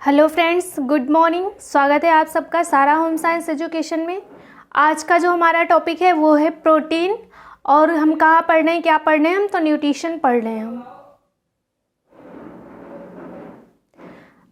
Hello friends, good morning. स्वागत है आप सबका सारा होम साइंस एजुकेशन में। आज का जो हमारा टॉपिक है वो है प्रोटीन। और हम कहाँ पढ़ रहे हैं, क्या पढ़ रहे हैं? हम तो न्यूट्रिशन पढ़ रहे हैं। हम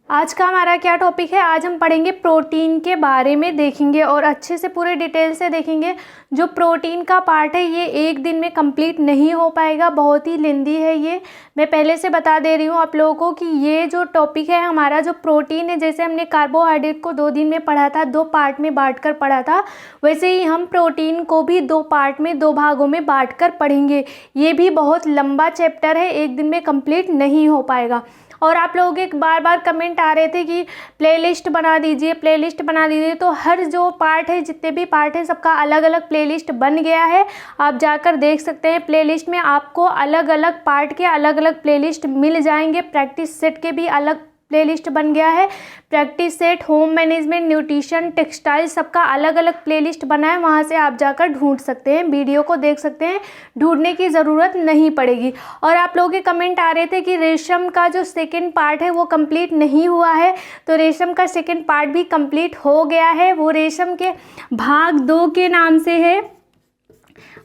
आज का हमारा क्या टॉपिक है? आज हम पढ़ेंगे प्रोटीन के बारे में, देखेंगे और अच्छे से पूरे डिटेल से देखेंगे। जो प्रोटीन का पार्ट है ये एक दिन में कंप्लीट नहीं हो पाएगा, बहुत ही लेंदी है ये। मैं पहले से बता दे रही हूँ आप लोगों को कि ये जो टॉपिक है हमारा, जो प्रोटीन है, जैसे हमने कार्बोहाइड्रेट को 2 दिन में पढ़ा था, 2 पार्ट में बांट कर पढ़ा था, वैसे ही हम प्रोटीन को भी 2 पार्ट में, 2 भागों में बांट कर पढ़ेंगे। ये भी बहुत लंबा चैप्टर है, एक दिन में कंप्लीट नहीं हो पाएगा। और आप लोगों के बार बार कमेंट आ रहे थे कि प्लेलिस्ट बना दीजिए, प्लेलिस्ट बना दीजिए। तो हर जो पार्ट है, जितने भी पार्ट है, सबका अलग अलग प्लेलिस्ट बन गया है। आप जाकर देख सकते हैं। प्लेलिस्ट में आपको अलग अलग पार्ट के अलग अलग प्लेलिस्ट मिल जाएंगे। प्रैक्टिस सेट के भी अलग प्लेलिस्ट बन गया है। Practice set, home management, nutrition, textile, सबका अलग अलग प्लेलिस्ट बना है। वहाँ से आप जाकर ढूंढ सकते हैं, वीडियो को देख सकते हैं, ढूंढने की ज़रूरत नहीं पड़ेगी। और आप लोगों के कमेंट आ रहे थे कि रेशम का जो सेकंड पार्ट है वो कंप्लीट नहीं हुआ है। तो रेशम का सेकंड पार्ट भी कंप्लीट हो गया है। वो रेशम के भाग 2 के नाम से है।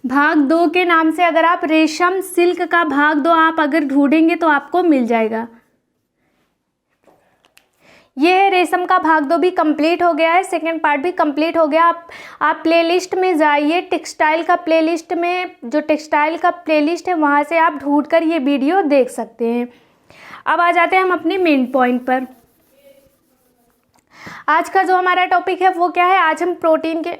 भाग 2 के नाम से अगर आप रेशम सिल्क का भाग 2 आप अगर ढूंढेंगे तो आपको मिल जाएगा। ये है रेशम का भाग 2 भी कंप्लीट हो गया है, सेकंड पार्ट भी कंप्लीट हो गया। आप प्लेलिस्ट में जाइए, टेक्सटाइल का प्लेलिस्ट में, जो टेक्सटाइल का प्लेलिस्ट है वहाँ से आप ढूंढकर ये वीडियो देख सकते हैं। अब आ जाते हैं हम अपने मेन पॉइंट पर। आज का जो हमारा टॉपिक है वो क्या है? आज हम प्रोटीन के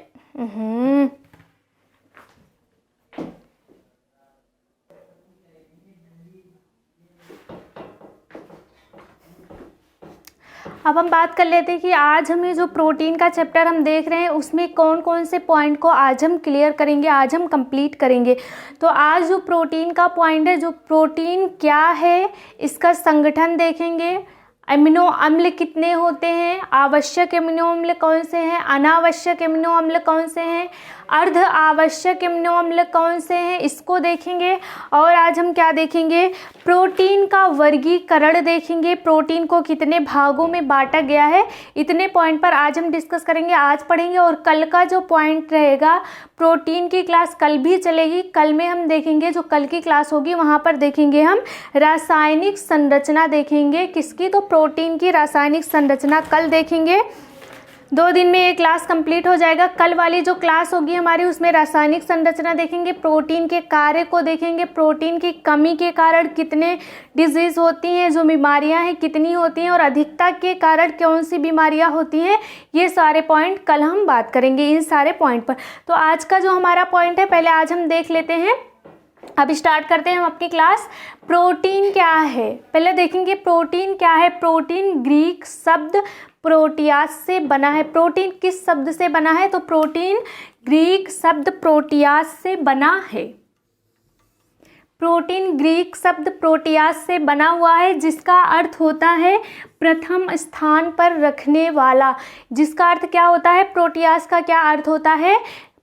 अब हम बात कर लेते हैं कि आज हमें जो प्रोटीन का चैप्टर हम देख रहे हैं उसमें कौन कौन से पॉइंट को आज हम क्लियर करेंगे, आज हम कंप्लीट करेंगे। तो आज जो प्रोटीन का पॉइंट है, जो प्रोटीन क्या है, इसका संगठन देखेंगे। अमीनो अम्ल कितने होते हैं, आवश्यक अमीनो अम्ल कौन से हैं, अनावश्यक अमीनो अम्ल कौन से हैं, अर्ध आवश्यक अमीनो अम्ल कौन से हैं, इसको देखेंगे। और आज हम क्या देखेंगे? प्रोटीन का वर्गीकरण देखेंगे। प्रोटीन को कितने भागों में बांटा गया है, इतने पॉइंट पर आज हम डिस्कस करेंगे, आज पढ़ेंगे। और कल का जो पॉइंट रहेगा, प्रोटीन की क्लास कल भी चलेगी। कल में हम देखेंगे, जो कल की क्लास होगी वहाँ पर देखेंगे हम रासायनिक संरचना देखेंगे। किसकी? तो प्रोटीन की रासायनिक संरचना कल देखेंगे। 2 दिन में ये क्लास कंप्लीट हो जाएगा। कल वाली जो क्लास होगी हमारी उसमें रासायनिक संरचना देखेंगे, प्रोटीन के कार्य को देखेंगे, प्रोटीन की कमी के कारण कितने डिजीज होती हैं, जो बीमारियां हैं कितनी होती हैं, और अधिकता के कारण कौन सी बीमारियां होती हैं, ये सारे पॉइंट कल हम बात करेंगे इन सारे पॉइंट पर। तो आज का जो हमारा पॉइंट है पहले आज हम देख लेते हैं। अब स्टार्ट करते हैं हम अपनी क्लास। प्रोटीन क्या है पहले देखेंगे। प्रोटीन क्या है? प्रोटीन ग्रीक शब्द प्रोटियास से बना है। प्रोटीन किस शब्द से बना है? तो प्रोटीन ग्रीक शब्द प्रोटियास से बना है। प्रोटीन ग्रीक शब्द प्रोटियास से बना हुआ है, जिसका अर्थ होता है प्रथम स्थान पर रखने वाला। जिसका अर्थ क्या होता है? प्रोटियास का क्या अर्थ होता है?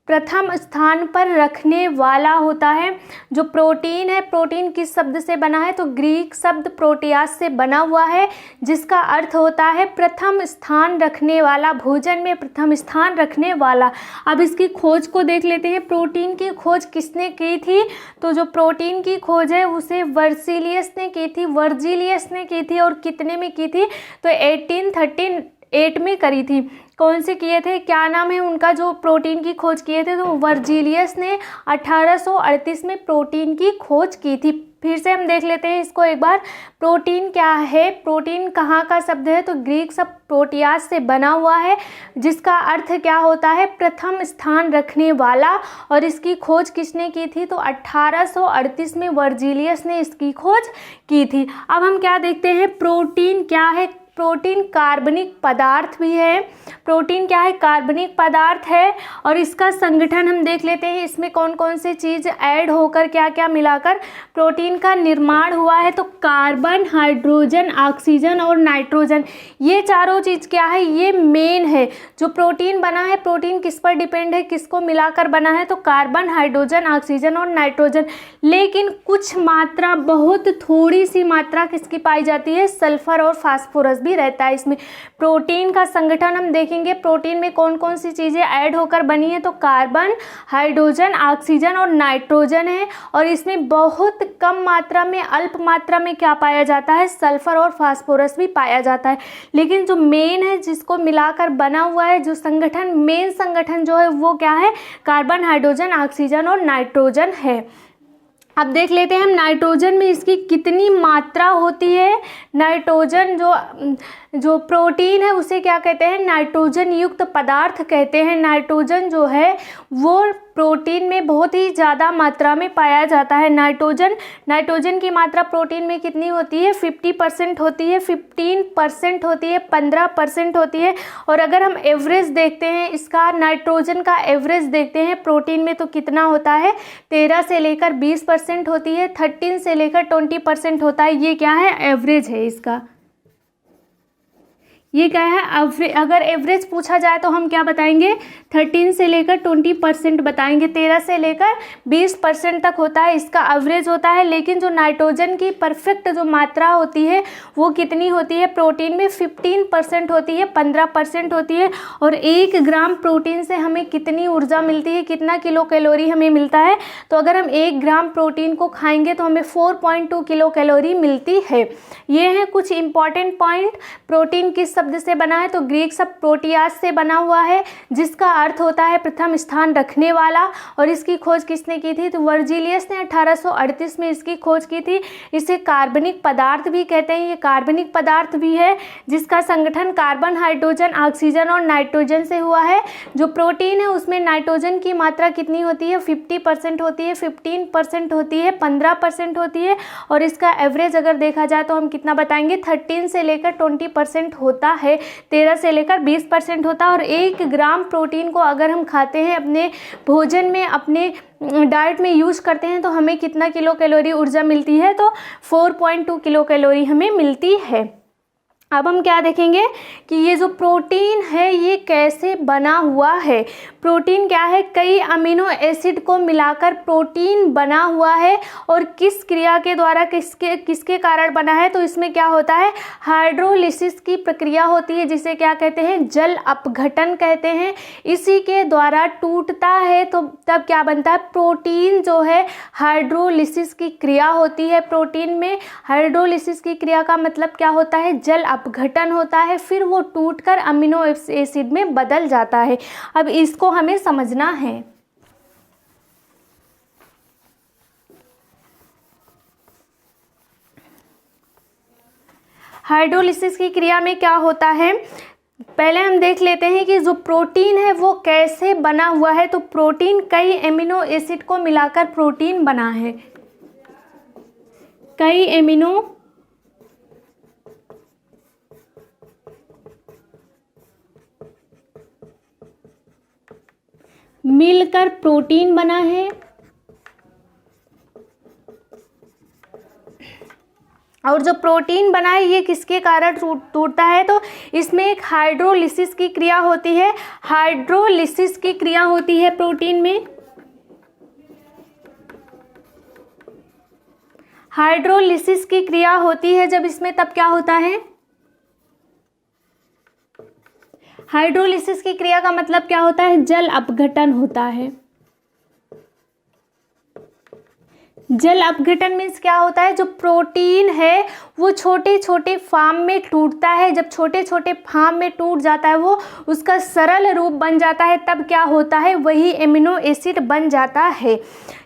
प्रथम स्थान पर रखने वाला होता है। जो प्रोटीन है, प्रोटीन किस शब्द से बना है? तो ग्रीक शब्द प्रोटियास से बना हुआ है, जिसका अर्थ होता है प्रथम स्थान रखने वाला, भोजन में प्रथम स्थान रखने वाला। अब इसकी खोज को देख लेते हैं। प्रोटीन की खोज किसने की थी? तो जो प्रोटीन की खोज है उसे वर्जिलियस ने की थी। वर्जिलियस ने की थी और कितने में की थी? तो 1838 में करी थी। कौन से किए थे, क्या नाम है उनका जो प्रोटीन की खोज किए थे? तो वर्जिलियस ने 1838 में प्रोटीन की खोज की थी। फिर से हम देख लेते हैं इसको एक बार। प्रोटीन क्या है? प्रोटीन कहाँ का शब्द है? तो ग्रीक शब्द प्रोटियास से बना हुआ है, जिसका अर्थ क्या होता है? प्रथम स्थान रखने वाला। और इसकी खोज किसने की थी? तो 1838 में वर्जिलियस ने इसकी खोज की थी। अब हम क्या देखते हैं? प्रोटीन क्या है? प्रोटीन कार्बनिक पदार्थ भी है। प्रोटीन क्या है? कार्बनिक पदार्थ है। और इसका संगठन हम देख लेते हैं, इसमें कौन कौन सी चीज़ ऐड होकर, क्या क्या मिलाकर प्रोटीन का निर्माण हुआ है। तो कार्बन, हाइड्रोजन, ऑक्सीजन और नाइट्रोजन, ये चारों चीज़ क्या है? ये मेन है। जो प्रोटीन बना है, प्रोटीन किस पर डिपेंड है, किसको मिलाकर बना है? तो कार्बन, हाइड्रोजन, ऑक्सीजन और नाइट्रोजन। लेकिन कुछ मात्रा, बहुत थोड़ी सी मात्रा किसकी पाई जाती है? सल्फर और फास्फोरस भी रहता है इसमें। प्रोटीन का संगठन हम देखेंगे, प्रोटीन में कौन कौन सी चीज़ें ऐड होकर बनी है, तो कार्बन, हाइड्रोजन, ऑक्सीजन और नाइट्रोजन है। और इसमें बहुत कम मात्रा में, अल्प मात्रा में क्या पाया जाता है, सल्फर और फास्फोरस भी पाया जाता है। लेकिन जो मेन है, जिसको मिलाकर बना हुआ है जो संगठन, मेन संगठन जो है वो क्या है, कार्बन, हाइड्रोजन, ऑक्सीजन और नाइट्रोजन है। अब देख लेते हैं हम नाइट्रोजन में इसकी कितनी मात्रा होती है। नाइट्रोजन जो प्रोटीन है उसे क्या कहते हैं, नाइट्रोजन युक्त पदार्थ कहते हैं। नाइट्रोजन जो है वो प्रोटीन में बहुत ही ज़्यादा मात्रा में पाया जाता है। नाइट्रोजन की मात्रा प्रोटीन में कितनी होती है, 50% होती है, 15% होती है, 15% होती है। और अगर हम एवरेज देखते हैं इसका, नाइट्रोजन का एवरेज देखते हैं प्रोटीन में, तो कितना होता है, 13 से लेकर 20% होती है, 13 से लेकर 20% होता है। ये क्या है, एवरेज है इसका। ये क्या है, अगर एवरेज पूछा जाए तो हम क्या बताएंगे, 13 से लेकर 20% बताएंगे, 13 से लेकर 20% तक होता है, इसका एवरेज होता है। लेकिन जो नाइट्रोजन की परफेक्ट जो मात्रा होती है वो कितनी होती है, प्रोटीन में 15% होती है, 15% होती है। और 1 ग्राम प्रोटीन से हमें कितनी ऊर्जा मिलती है, कितना किलो कैलोरी हमें मिलता है, तो अगर हम 1 ग्राम प्रोटीन को खाएंगे तो हमें 4.2 किलो कैलोरी मिलती है। ये हैं कुछ इंपॉर्टेंट पॉइंट। प्रोटीन किस शब्द से बना है, तो ग्रीक शब्द प्रोटियास से बना हुआ है, जिसका अर्थ होता है प्रथम स्थान रखने वाला। और इसकी खोज किसने की थी, तो वर्जिलियस ने 1838 में इसकी खोज की थी। इसे कार्बनिक पदार्थ भी कहते हैं, ये कार्बनिक पदार्थ भी है जिसका संगठन कार्बन, हाइड्रोजन, ऑक्सीजन और नाइट्रोजन से हुआ है। जो प्रोटीन है उसमें नाइट्रोजन की मात्रा कितनी होती है, 50% होती है, 15% होती है, 15% होती है। और इसका एवरेज अगर देखा जाए तो हम कितना बताएंगे, 13 से लेकर 20% होता है, 13 से लेकर 20% होता है। और 1 ग्राम प्रोटीन को अगर हम खाते हैं, अपने भोजन में, अपने डाइट में यूज करते हैं, तो हमें कितना किलो कैलोरी ऊर्जा मिलती है, तो 4.2 किलो कैलोरी हमें मिलती है। अब हम क्या देखेंगे कि ये जो प्रोटीन है ये कैसे बना हुआ है। प्रोटीन क्या है, कई अमीनो एसिड को मिलाकर प्रोटीन बना हुआ है। और किस क्रिया के द्वारा, किसके कारण बना है, तो इसमें क्या होता है, हाइड्रोलिसिस की प्रक्रिया होती है, जिसे क्या कहते हैं, जल अपघटन कहते हैं। इसी के द्वारा टूटता है, तो तब क्या बनता है, प्रोटीन जो है, हाइड्रोलिसिस की क्रिया होती है प्रोटीन में। हाइड्रोलिसिस की क्रिया का मतलब क्या होता है, जल अपघटन होता है, फिर वो टूटकर अमीनो एसिड में बदल जाता है। अब इसको हमें समझना है। हाइड्रोलिसिस की क्रिया में क्या होता है, पहले हम देख लेते हैं कि जो प्रोटीन है वो कैसे बना हुआ है। तो प्रोटीन कई एमिनो एसिड को मिलाकर प्रोटीन बना है, कई एमिनो मिलकर प्रोटीन बना है। और जो प्रोटीन बना है ये किसके कारण टूटता है, तो इसमें एक हाइड्रोलिसिस की क्रिया होती है। हाइड्रोलिसिस की क्रिया होती है प्रोटीन में, हाइड्रोलिसिस की क्रिया होती है जब इसमें, तब क्या होता है, हाइड्रोलिसिस की क्रिया का मतलब क्या होता है, जल अपघटन होता है। जल अपघटन मीन्स क्या होता है, जो प्रोटीन है वो छोटे छोटे फॉर्म में टूटता है। जब छोटे छोटे फॉर्म में टूट जाता है वो उसका सरल रूप बन जाता है, तब क्या होता है, वही एमिनो एसिड बन जाता है।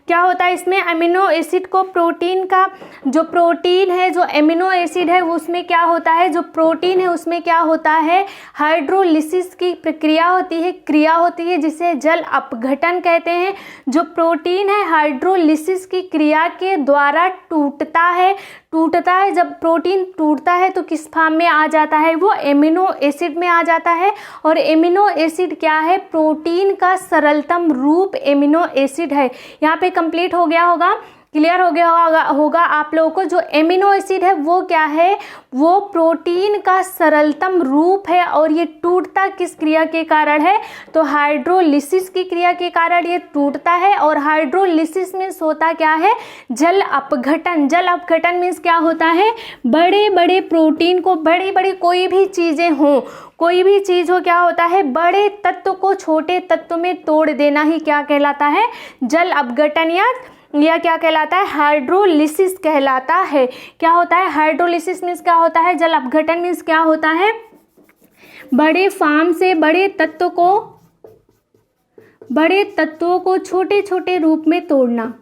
क्या होता है इसमें, अमीनो एसिड को, प्रोटीन का जो प्रोटीन है, जो एमिनो एसिड है उसमें क्या होता है, जो प्रोटीन है उसमें क्या होता है, हाइड्रोलिसिस की प्रक्रिया होती है, क्रिया होती है, जिसे जल अपघटन कहते हैं। जो प्रोटीन है हाइड्रोलिसिस की क्रिया के द्वारा टूटता है। जब प्रोटीन टूटता है तो किस फॉर्म में आ जाता है, वो एमिनो एसिड में आ जाता है। और एमिनो एसिड क्या है, प्रोटीन का सरलतम रूप एमिनो एसिड है। यहाँ पे कंप्लीट हो गया होगा। क्लियर हो गया होगा आप लोगों को। जो एमिनो एसिड है वो क्या है, वो प्रोटीन का सरलतम रूप है और ये टूटता किस क्रिया के कारण है, तो हाइड्रोलिसिस की क्रिया के कारण ये टूटता है। और हाइड्रोलिसिस मीन्स होता क्या है, जल अपघटन। जल अपघटन मीन्स क्या होता है, बड़े बड़े प्रोटीन को, बड़ी बड़ी कोई भी चीज़ें हों, कोई भी चीज़ हो, क्या होता है, बड़े तत्व को छोटे तत्व में तोड़ देना ही क्या कहलाता है, जल अपघटन या क्या कहलाता है, हाइड्रोलिसिस कहलाता है। क्या होता है, हाइड्रोलिसिस मीन्स क्या होता है, जल अपघटन मीन्स क्या होता है, बड़े फार्म से बड़े तत्वों को छोटे छोटे रूप में तोड़ना।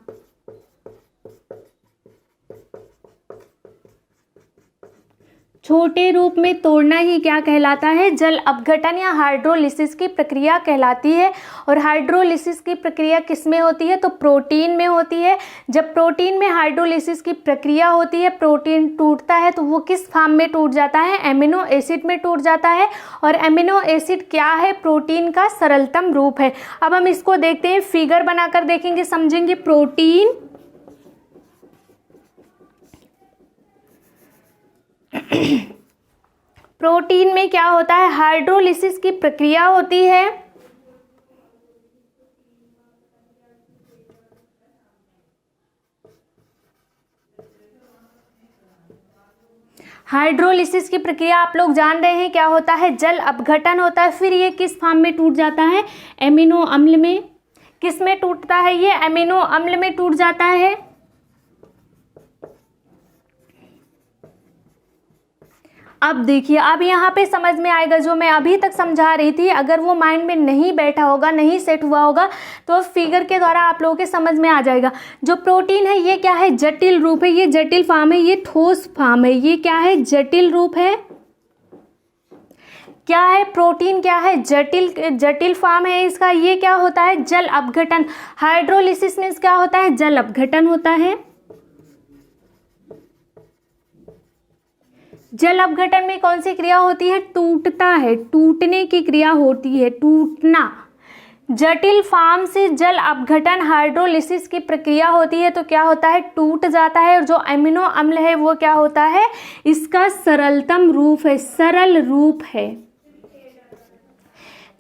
छोटे रूप में तोड़ना ही क्या कहलाता है, जल अपघटन या हाइड्रोलिसिस की प्रक्रिया कहलाती है। और हाइड्रोलिसिस की प्रक्रिया किस में होती है, तो प्रोटीन में होती है। जब प्रोटीन में हाइड्रोलिसिस की प्रक्रिया होती है, प्रोटीन टूटता है, तो वो किस फॉर्म में टूट जाता है, एमिनो एसिड में टूट जाता है। और एमिनो एसिड क्या है, प्रोटीन का सरलतम रूप है। अब हम इसको देखते हैं, फिगर बनाकर देखेंगे, समझेंगे। प्रोटीन में क्या होता है, हाइड्रोलिसिस की प्रक्रिया होती है। हाइड्रोलिसिस की प्रक्रिया आप लोग जान रहे हैं क्या होता है, जल अपघटन होता है। फिर ये किस फॉर्म में टूट जाता है, एमिनो अम्ल में। किस में टूटता है, ये एमिनो अम्ल में टूट जाता है। अब देखिए, अब यहाँ पे समझ में आएगा जो मैं अभी तक समझा रही थी। अगर वो माइंड में नहीं बैठा होगा, नहीं सेट हुआ होगा, तो फिगर के द्वारा आप लोगों के समझ में आ जाएगा। जो प्रोटीन है ये क्या है, जटिल रूप है, ये जटिल फॉर्म है, ये ठोस फॉर्म है। ये क्या है, जटिल रूप है। क्या है, प्रोटीन क्या है, जटिल फॉर्म है इसका। ये क्या होता है, जल अपघटन। हाइड्रोलिसिस में क्या होता है, जल अपघटन होता है। जल अपघटन में कौन सी क्रिया होती है, टूटता है, टूटने की क्रिया होती है, टूटना। जटिल फॉर्म से जल अपघटन हाइड्रोलिसिस की प्रक्रिया होती है, तो क्या होता है, टूट जाता है। और जो एमिनो अम्ल है वो क्या होता है, इसका सरलतम रूप है, सरल रूप है।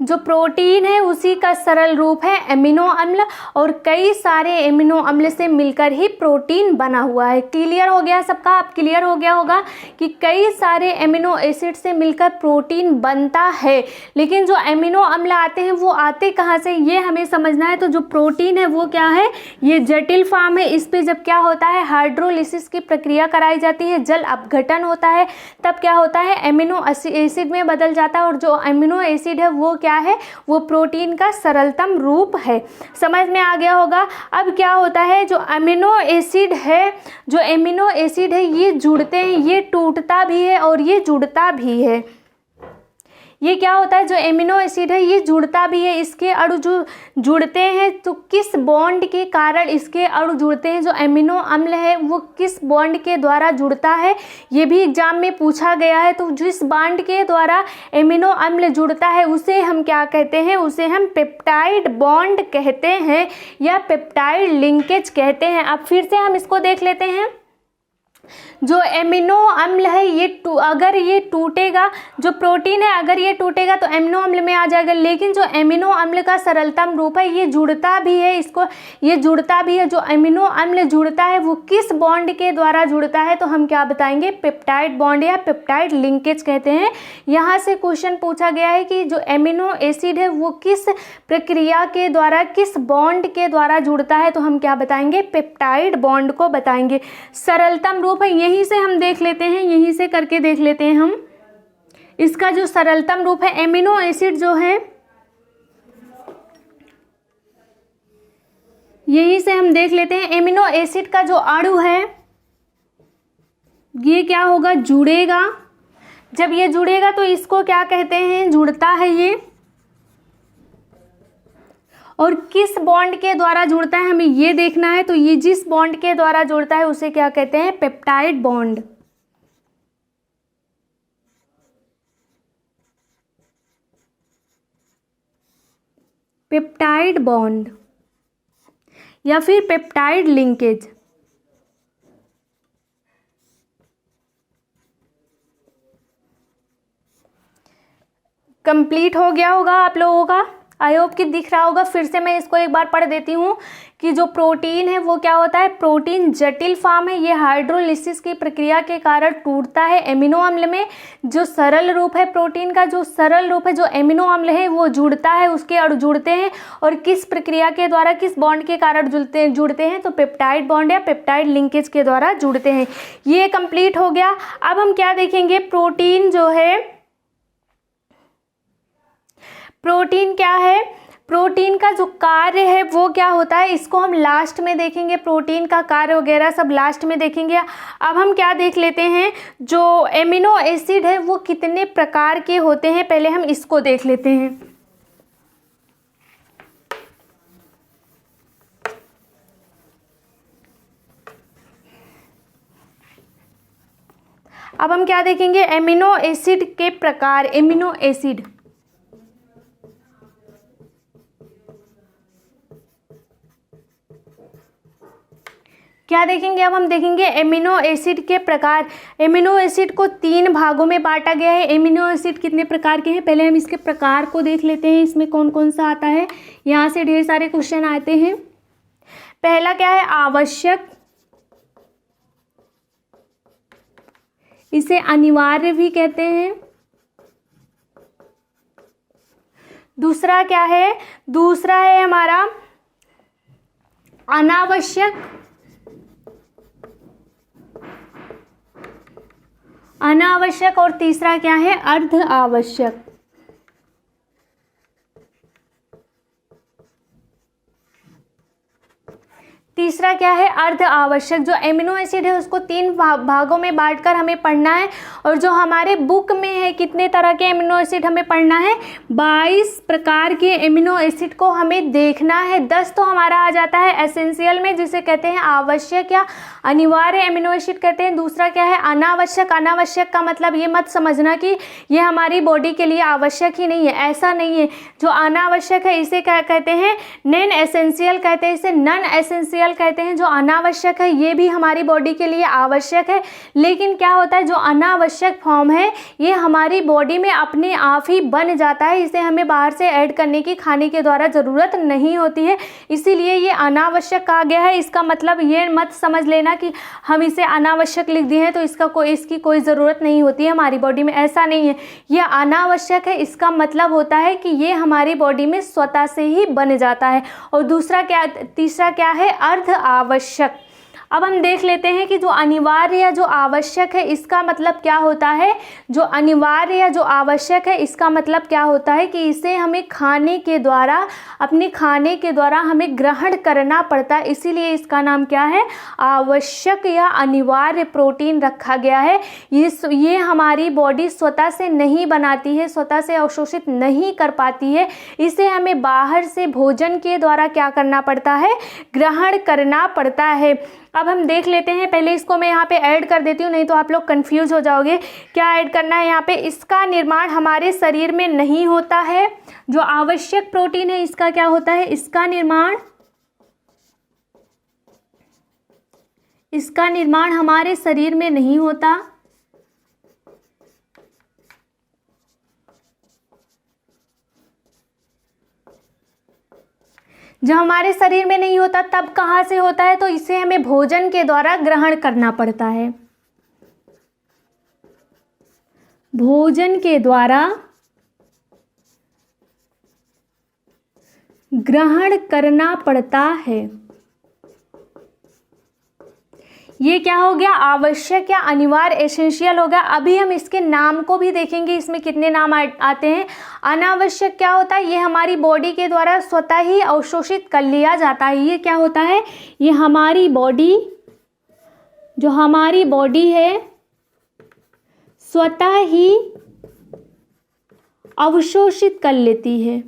जो प्रोटीन है उसी का सरल रूप है एमिनो अम्ल। और कई सारे एमिनो अम्ल से मिलकर ही प्रोटीन बना हुआ है। क्लियर हो गया सबका, अब क्लियर हो गया होगा कि कई सारे एमिनो एसिड से मिलकर प्रोटीन बनता है। लेकिन जो एमिनो अम्ल आते हैं वो आते कहाँ से, ये हमें समझना है। तो जो प्रोटीन है वो क्या है, ये जटिल फॉर्म है। इस पे जब क्या होता है, हाइड्रोलिसिस की प्रक्रिया कराई जाती है, जल अपघटन होता है, तब क्या होता है, एमिनो एसिड में बदल जाता है। और जो एमिनो एसिड है वो क्या है, वो प्रोटीन का सरलतम रूप है। समझ में आ गया होगा। अब क्या होता है, जो एमिनो एसिड है ये जुड़ते हैं, ये टूटता भी है और ये जुड़ता भी है। ये क्या होता है, जो एमिनो एसिड है ये जुड़ता भी है। इसके अणु जो जुड़ते हैं तो किस बॉन्ड के कारण इसके अणु जुड़ते हैं, जो एमिनो अम्ल है वो किस बॉन्ड के द्वारा जुड़ता है, ये भी एग्जाम में पूछा गया है। तो जिस बॉन्ड के द्वारा एमिनो अम्ल जुड़ता है उसे हम क्या कहते हैं, उसे हम पेप्टाइड बॉन्ड कहते हैं या पेप्टाइड लिंकेज कहते हैं। अब फिर से हम इसको देख लेते हैं। जो एमिनो अम्ल है ये अगर ये टूटेगा, जो प्रोटीन है अगर ये टूटेगा तो एमिनो अम्ल में आ जाएगा। लेकिन जो एमिनो अम्ल का सरलतम रूप है ये जुड़ता भी है, इसको ये जुड़ता भी है। जो एमिनो अम्ल जुड़ता है वो किस बॉन्ड के द्वारा जुड़ता है, तो हम क्या बताएंगे, पेप्टाइड बॉन्ड या पेप्टाइड लिंकेज कहते हैं। यहाँ से क्वेश्चन पूछा गया है कि जो एमिनो एसिड है वो किस प्रक्रिया के द्वारा, किस बॉन्ड के द्वारा जुड़ता है, तो हम क्या बताएंगे, पेप्टाइड बॉन्ड को बताएंगे। सरलतम रूप है, यहीं से हम देख लेते हैं, यहीं से करके देख लेते हैं हम। इसका जो सरलतम रूप है, एमिनो एसिड जो है, यहीं से हम देख लेते हैं। एमिनो एसिड का जो अणु है ये क्या होगा, जुड़ेगा। जब ये जुड़ेगा तो इसको क्या कहते हैं, जुड़ता है ये। और किस बॉन्ड के द्वारा जुड़ता है हमें ये देखना है। तो ये जिस बॉन्ड के द्वारा जुड़ता है उसे क्या कहते हैं, पेप्टाइड बॉन्ड। पेप्टाइड बॉन्ड या फिर पेप्टाइड लिंकेज। कंप्लीट हो गया होगा आप लोगों का, आई होप कि दिख रहा होगा। फिर से मैं इसको एक बार पढ़ देती हूँ कि जो प्रोटीन है वो क्या होता है, प्रोटीन जटिल फॉर्म है, ये हाइड्रोलिसिस की प्रक्रिया के कारण टूटता है एमिनो अम्ल में। जो सरल रूप है प्रोटीन का, जो सरल रूप है, जो एमिनो अम्ल है वो जुड़ता है, उसके अणु जुड़ते हैं, और किस प्रक्रिया के द्वारा, किस बॉन्ड के कारण जुड़ते हैं, तो पेप्टाइड बॉन्ड या पेप्टाइड लिंकेज के द्वारा जुड़ते हैं। ये कंप्लीट हो गया। अब हम क्या देखेंगे, प्रोटीन जो है, प्रोटीन क्या है, प्रोटीन का जो कार्य है वो क्या होता है, इसको हम लास्ट में देखेंगे। प्रोटीन का कार्य वगैरह सब लास्ट में देखेंगे। अब हम क्या देख लेते हैं, जो एमिनो एसिड है वो कितने प्रकार के होते हैं, पहले हम इसको देख लेते हैं। अब हम क्या देखेंगे, एमिनो एसिड के प्रकार। एमिनो एसिड क्या देखेंगे, अब हम देखेंगे एमिनो एसिड के प्रकार। एमिनो एसिड को 3 भागों में बांटा गया है। एमिनो एसिड कितने प्रकार के हैं, पहले हम इसके प्रकार को देख लेते हैं, इसमें कौन कौन सा आता है। यहाँ से ढेर सारे क्वेश्चन आते हैं। पहला क्या है, आवश्यक, इसे अनिवार्य भी कहते हैं। दूसरा क्या है, दूसरा है हमारा अनावश्यक, अनावश्यक, और तीसरा क्या है, अर्ध आवश्यक। तीसरा क्या है, अर्ध आवश्यक। जो एमिनो एसिड है उसको 3 भागों में बांटकर हमें पढ़ना है, और जो हमारे बुक में है कितने तरह के एमिनो एसिड हमें पढ़ना है, 22 प्रकार के एमिनो एसिड को हमें देखना है। 10 तो हमारा आ जाता है एसेंशियल में, जिसे कहते हैं आवश्यक या अनिवार्य एमिनो एसिड कहते हैं। दूसरा क्या है, अनावश्यक। अनावश्यक का मतलब ये मत समझना कि ये हमारी बॉडी के लिए आवश्यक ही नहीं है, ऐसा नहीं है। जो अनावश्यक है इसे क्या कहते हैं, नॉन एसेंशियल कहते हैं, इसे नॉन एसेंशियल कहते हैं। जो अनावश्यक है ये भी हमारी बॉडी के लिए आवश्यक है, लेकिन क्या होता है, जो अनावश्यक फॉर्म है ये हमारी बॉडी में अपने आप ही बन जाता है, इसे हमें बाहर से ऐड करने की, खाने के द्वारा ज़रूरत नहीं होती है, इसीलिए ये अनावश्यक कहा गया है। इसका मतलब ये मत समझ लेना कि हम इसे अनावश्यक लिख दिए हैं तो इसकी कोई ज़रूरत नहीं होती है हमारी बॉडी में, ऐसा नहीं है। यह अनावश्यक है, इसका मतलब होता है कि ये हमारी बॉडी में स्वतः से ही बन जाता है। और दूसरा क्या, तीसरा क्या है, अर्ध आवश्यक। अब हम देख लेते हैं कि जो अनिवार्य या जो आवश्यक है इसका मतलब क्या होता है। जो अनिवार्य या जो आवश्यक है इसका मतलब क्या होता है कि इसे हमें खाने के द्वारा, अपने खाने के द्वारा हमें ग्रहण करना पड़ता है, इसीलिए इसका नाम क्या है, आवश्यक या अनिवार्य प्रोटीन रखा गया है। ये हमारी बॉडी स्वतः से नहीं बनाती है, स्वतः से अवशोषित नहीं कर पाती है, इसे हमें बाहर से भोजन के द्वारा क्या करना पड़ता है, ग्रहण करना पड़ता है। अब हम देख लेते हैं, पहले इसको मैं यहाँ पे ऐड कर देती हूँ, नहीं तो आप लोग कंफ्यूज हो जाओगे। क्या ऐड करना है यहाँ पे, इसका निर्माण हमारे शरीर में नहीं होता है। जो आवश्यक प्रोटीन है इसका क्या होता है, इसका निर्माण हमारे शरीर में नहीं होता। जब हमारे शरीर में नहीं होता तब कहाँ से होता है, तो इसे हमें भोजन के द्वारा ग्रहण करना पड़ता है, भोजन के द्वारा ग्रहण करना पड़ता है। ये क्या हो गया, आवश्यक या अनिवार्य, एसेंशियल हो गया। अभी हम इसके नाम को भी देखेंगे, इसमें कितने नाम आते हैं। अनावश्यक क्या होता है, ये हमारी बॉडी के द्वारा स्वतः ही अवशोषित कर लिया जाता है। ये क्या होता है, ये हमारी बॉडी, जो हमारी बॉडी है स्वतः ही अवशोषित कर लेती है।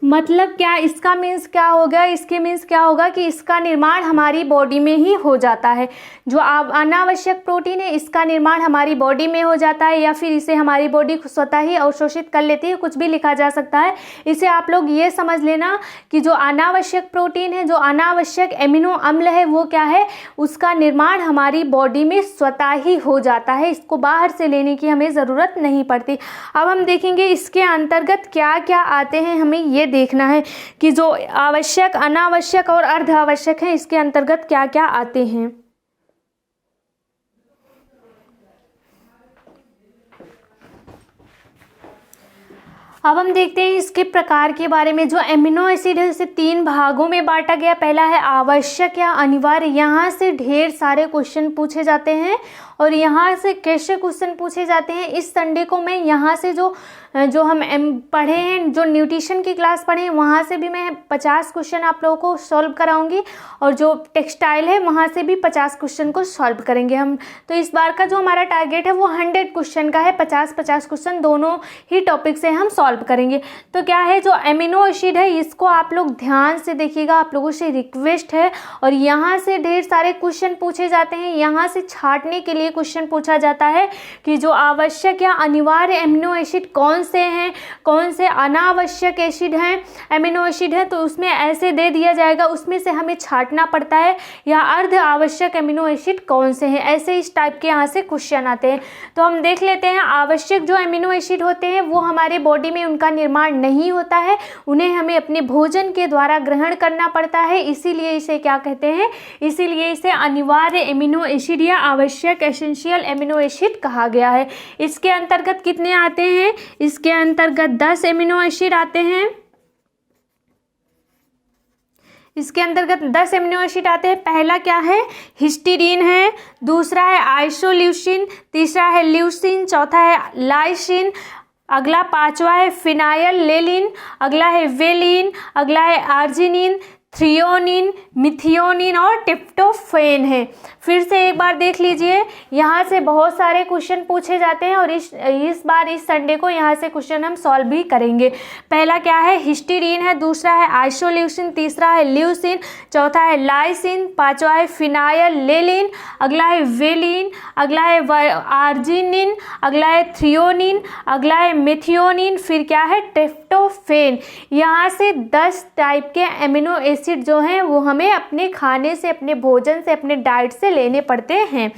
मतलब क्या, इसका मीन्स क्या होगा, इसके मीन्स क्या होगा कि इसका निर्माण हमारी बॉडी में ही हो जाता है। जो अनावश्यक प्रोटीन है इसका निर्माण हमारी बॉडी में हो जाता है, या फिर इसे हमारी बॉडी स्वतः ही अवशोषित कर लेती है, कुछ भी लिखा जा सकता है। इसे आप लोग ये समझ लेना कि जो अनावश्यक प्रोटीन है, जो अनावश्यक एमिनो अम्ल है, वो क्या है, उसका निर्माण हमारी बॉडी में स्वतः ही हो जाता है, इसको बाहर से लेने की हमें ज़रूरत नहीं पड़ती। अब हम देखेंगे इसके अंतर्गत क्या क्या आते हैं, हमें ये देखना है कि जो आवश्यक, अनावश्यक और अर्ध आवश्यक है, इसके अंतर्गत क्या क्या आते हैं। अब हम देखते हैं इसके प्रकार के बारे में। जो एमिनो एसिड है उसे 3 भागों में बांटा गया। पहला है आवश्यक या अनिवार्य। यहाँ से ढेर सारे क्वेश्चन पूछे जाते हैं और यहाँ से कैसे क्वेश्चन पूछे जाते हैं, इस संडे को मैं यहाँ से जो हम पढ़े हैं, जो न्यूट्रिशन की क्लास पढ़े हैं, वहाँ से भी मैं 50 क्वेश्चन आप लोगों को सॉल्व कराऊंगी, और जो टेक्सटाइल है वहाँ से भी 50 क्वेश्चन को सॉल्व करेंगे हम। तो इस बार का जो हमारा टारगेट है वो 100 क्वेश्चन का है, 50-50 क्वेश्चन दोनों ही टॉपिक से हम सॉल्व करेंगे। तो क्या है, जो एमिनो एसिड है इसको आप लोग ध्यान से देखिएगा, आप लोगों से रिक्वेस्ट है। और यहाँ से ढेर सारे क्वेश्चन पूछे जाते हैं, यहाँ से छांटने के लिए क्वेश्चन पूछा जाता है कि जो आवश्यक या अनिवार्य एमिनो एसिड कौन से हैं, कौन से अनावश्यक एसिड हैं, एमिनो एसिड है, तो उसमें ऐसे दे दिया जाएगा, उसमें से हमें छांटना पड़ता है, या अर्ध आवश्यक एमिनो एसिड कौन से हैं, ऐसे इस टाइप के यहाँ से क्वेश्चन आते हैं। तो हम देख लेते हैं, आवश्यक जो एमिनो एसिड होते हैं वो हमारे बॉडी में उनका निर्माण नहीं होता है, उन्हें हमें अपने भोजन के द्वारा ग्रहण करना पड़ता है, इसीलिए इसे क्या कहते हैं, इसीलिए इसे अनिवार्य एमिनो एसिड या आवश्यक एसेंशियल एमिनो एसिड कहा गया है। इसके अंतर्गत कितने आते हैं, इसके अंतर्गत 10 एमिनो एसिड आते हैं। इसके अंतर्गत 10 एमिनो एसिड आते हैं। पहला क्या है, हिस्टीडीन है, दूसरा है आइसोल्यूसिन, तीसरा है ल्यूसिन, चौथा है लाइसिन, अगला 5वां है फिनाइल लेलिन, अगला है वेलिन, अगला है आर्जिनिन, थ्रियोनिन, मिथियोनिन और ट्रिप्टोफैन है। फिर से एक बार देख लीजिए, यहाँ से बहुत सारे क्वेश्चन पूछे जाते हैं और इस बार इस संडे को यहाँ से क्वेश्चन हम सॉल्व भी करेंगे। पहला क्या है, हिस्टीडीन है, दूसरा है आइसोल्यूसिन, तीसरा है ल्यूसिन, चौथा है लाइसिन, 5वां है फिनाइल लेलिन, अगला है वेलिन, अगला है आर्जिनिन, अगला है थ्रियोनिन, अगला है मिथियोनिन, फिर क्या है ट्रिप्टोफैन। यहाँ से 10 टाइप के एमिनो एसिड जो हैं वो हमें अपने खाने से, अपने भोजन से, अपने डाइट से लेने पड़ते हैं।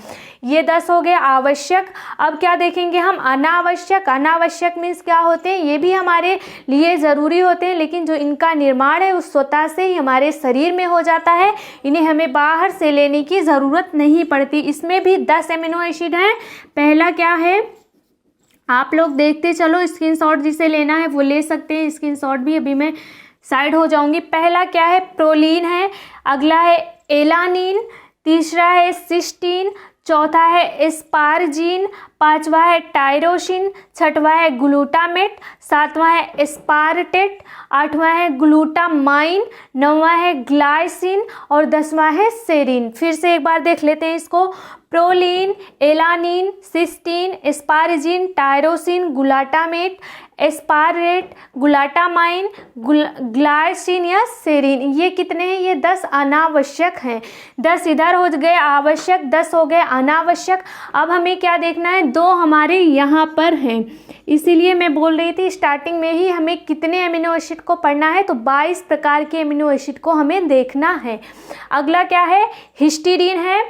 ये 10 हो गए आवश्यक। अब क्या देखेंगे हम, अनावश्यक। अनावश्यक मीन्स क्या होते हैं, ये भी हमारे लिए ज़रूरी होते हैं, लेकिन जो इनका निर्माण है उस स्वतः से ही हमारे शरीर में हो जाता है, इन्हें हमें बाहर से लेने की ज़रूरत नहीं पड़ती। इसमें भी 10 एमिनो एसिड हैं। पहला क्या है, आप लोग देखते चलो, स्क्रीनशॉट जिसे लेना है वो ले सकते हैं, स्क्रीनशॉट भी अभी मैं साइड हो जाऊंगी। पहला क्या है, प्रोलीन है, अगला है एलानिन, तीसरा है सिस्टीन, चौथा है एस्पारजीन, 5वां है टायरोसिन, 6वां है ग्लूटामेट, 7वां है एस्पार्टेट, 8वां है ग्लूटामाइन, 9वां है ग्लाइसिन और 10वां है सेरिन। फिर से एक बार देख लेते हैं इसको, proline, alanine, cysteine, asparagine, tyrosine, glutamate, aspartate, glutamine, glycine या सेरिन। ये कितने हैं, ये 10 अनावश्यक हैं। 10 इधर हो गए आवश्यक, 10 हो गए अनावश्यक। अब हमें क्या देखना है, 2 हमारे यहाँ पर हैं, इसीलिए मैं बोल रही थी स्टार्टिंग में ही हमें कितने एमिनो एसिड को पढ़ना है, तो 22 प्रकार के एमिनो एसिड को हमें देखना है। अगला क्या है, हिस्टीडीन है,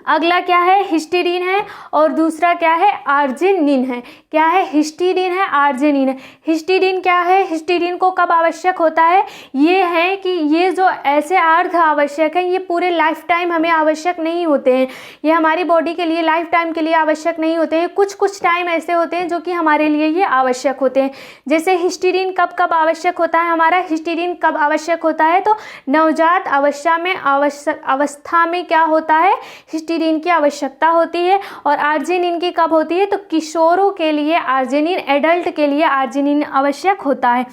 अगला क्या है, हिस्टीडीन है, और दूसरा क्या है, आर्जिनिन है। क्या है, हिस्टीडीन है, आर्जिनिन है। हिस्टीडीन क्या है, हिस्टीडीन को कब आवश्यक होता है, ये है कि ये जो ऐसे अर्ध आवश्यक है, ये पूरे लाइफ टाइम हमें आवश्यक नहीं होते हैं, ये हमारी बॉडी के लिए लाइफ टाइम के लिए आवश्यक नहीं होते हैं। कुछ कुछ टाइम ऐसे होते हैं जो कि हमारे लिए ये आवश्यक होते हैं। जैसे हिस्टीडीन कब कब आवश्यक होता है, हमारा हिस्टीडीन कब आवश्यक होता है, तो नवजात अवस्था में क्या होता है, हिस्टीडीन की आवश्यकता होती है। और आर्जिनिन की कब होती है, तो किशोरों के लिए आर्जिनिन, एडल्ट के लिए आर्जिनिन आवश्यक होता है।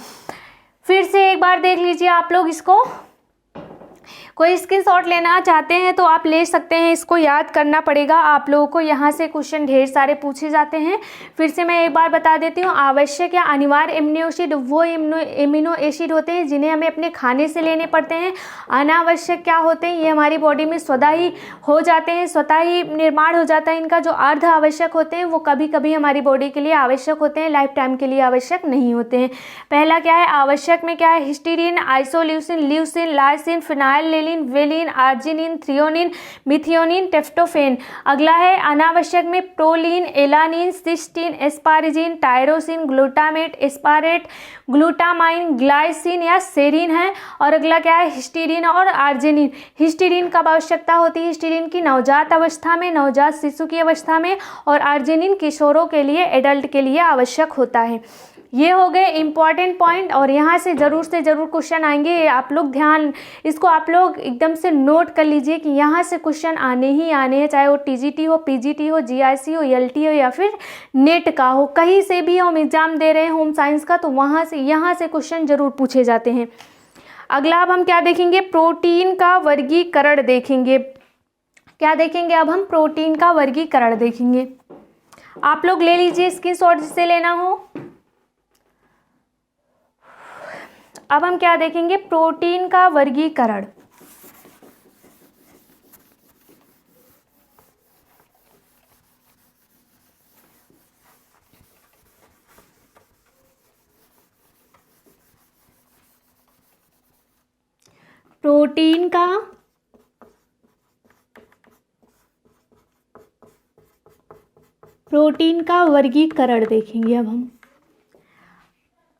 फिर से एक बार देख लीजिए आप लोग इसको, कोई स्क्रीनशॉट लेना चाहते हैं तो आप ले सकते हैं, इसको याद करना पड़ेगा आप लोगों को। यहाँ से क्वेश्चन ढेर सारे पूछे जाते हैं। फिर से मैं एक बार बता देती हूँ, आवश्यक या अनिवार्य एमिनो एसिड वो एमिनो एसिड होते हैं जिन्हें हमें अपने खाने से लेने पड़ते हैं। अनावश्यक क्या होते हैं, ये हमारी बॉडी में स्वतः ही हो जाते हैं, स्वतः ही निर्माण हो जाता है इनका। जो अर्ध आवश्यक होते हैं वो कभी कभी हमारी बॉडी के लिए आवश्यक होते हैं, लाइफ टाइम के लिए आवश्यक नहीं होते हैं। पहला क्या है, आवश्यक में क्या है, histidine, isoleucine, leucine, lysine, phenylalanine, valine, arginine, threonine, methionine, tryptophan. अगला है अनावश्यक में proline, alanine, cysteine, asparagine, tyrosine, glutamate, aspartate, glutamine, glycine या सेरीन है। और अगला क्या है, हिस्टीडीन और आर्जिनिन। हिस्टीडीन कब आवश्यकता होती है, हिस्टीडीन की नवजात अवस्था में, नवजात शिशु की अवस्था में, और आर्जिनिन किशोरों के लिए, एडल्ट के लिए आवश्यक होता है। ये हो गए इंपॉर्टेंट पॉइंट, और यहाँ से ज़रूर क्वेश्चन आएंगे। आप लोग ध्यान, इसको आप लोग एकदम से नोट कर लीजिए कि यहाँ से क्वेश्चन आने ही आने हैं, चाहे वो टीजीटी हो, पीजीटी हो, जीआईसी हो, एलटी हो या फिर नेट का हो, कहीं से भी हम एग्जाम दे रहे हैं होम साइंस का, तो वहाँ से यहाँ से क्वेश्चन ज़रूर पूछे जाते हैं। अगला अब हम क्या देखेंगे, प्रोटीन का वर्गीकरण देखेंगे। क्या देखेंगे अब हम, प्रोटीन का वर्गीकरण देखेंगे। आप लोग ले लीजिए स्क्रीनशॉट जिससे लेना हो। अब हम क्या देखेंगे, प्रोटीन का वर्गीकरण। प्रोटीन का वर्गीकरण देखेंगे अब हम।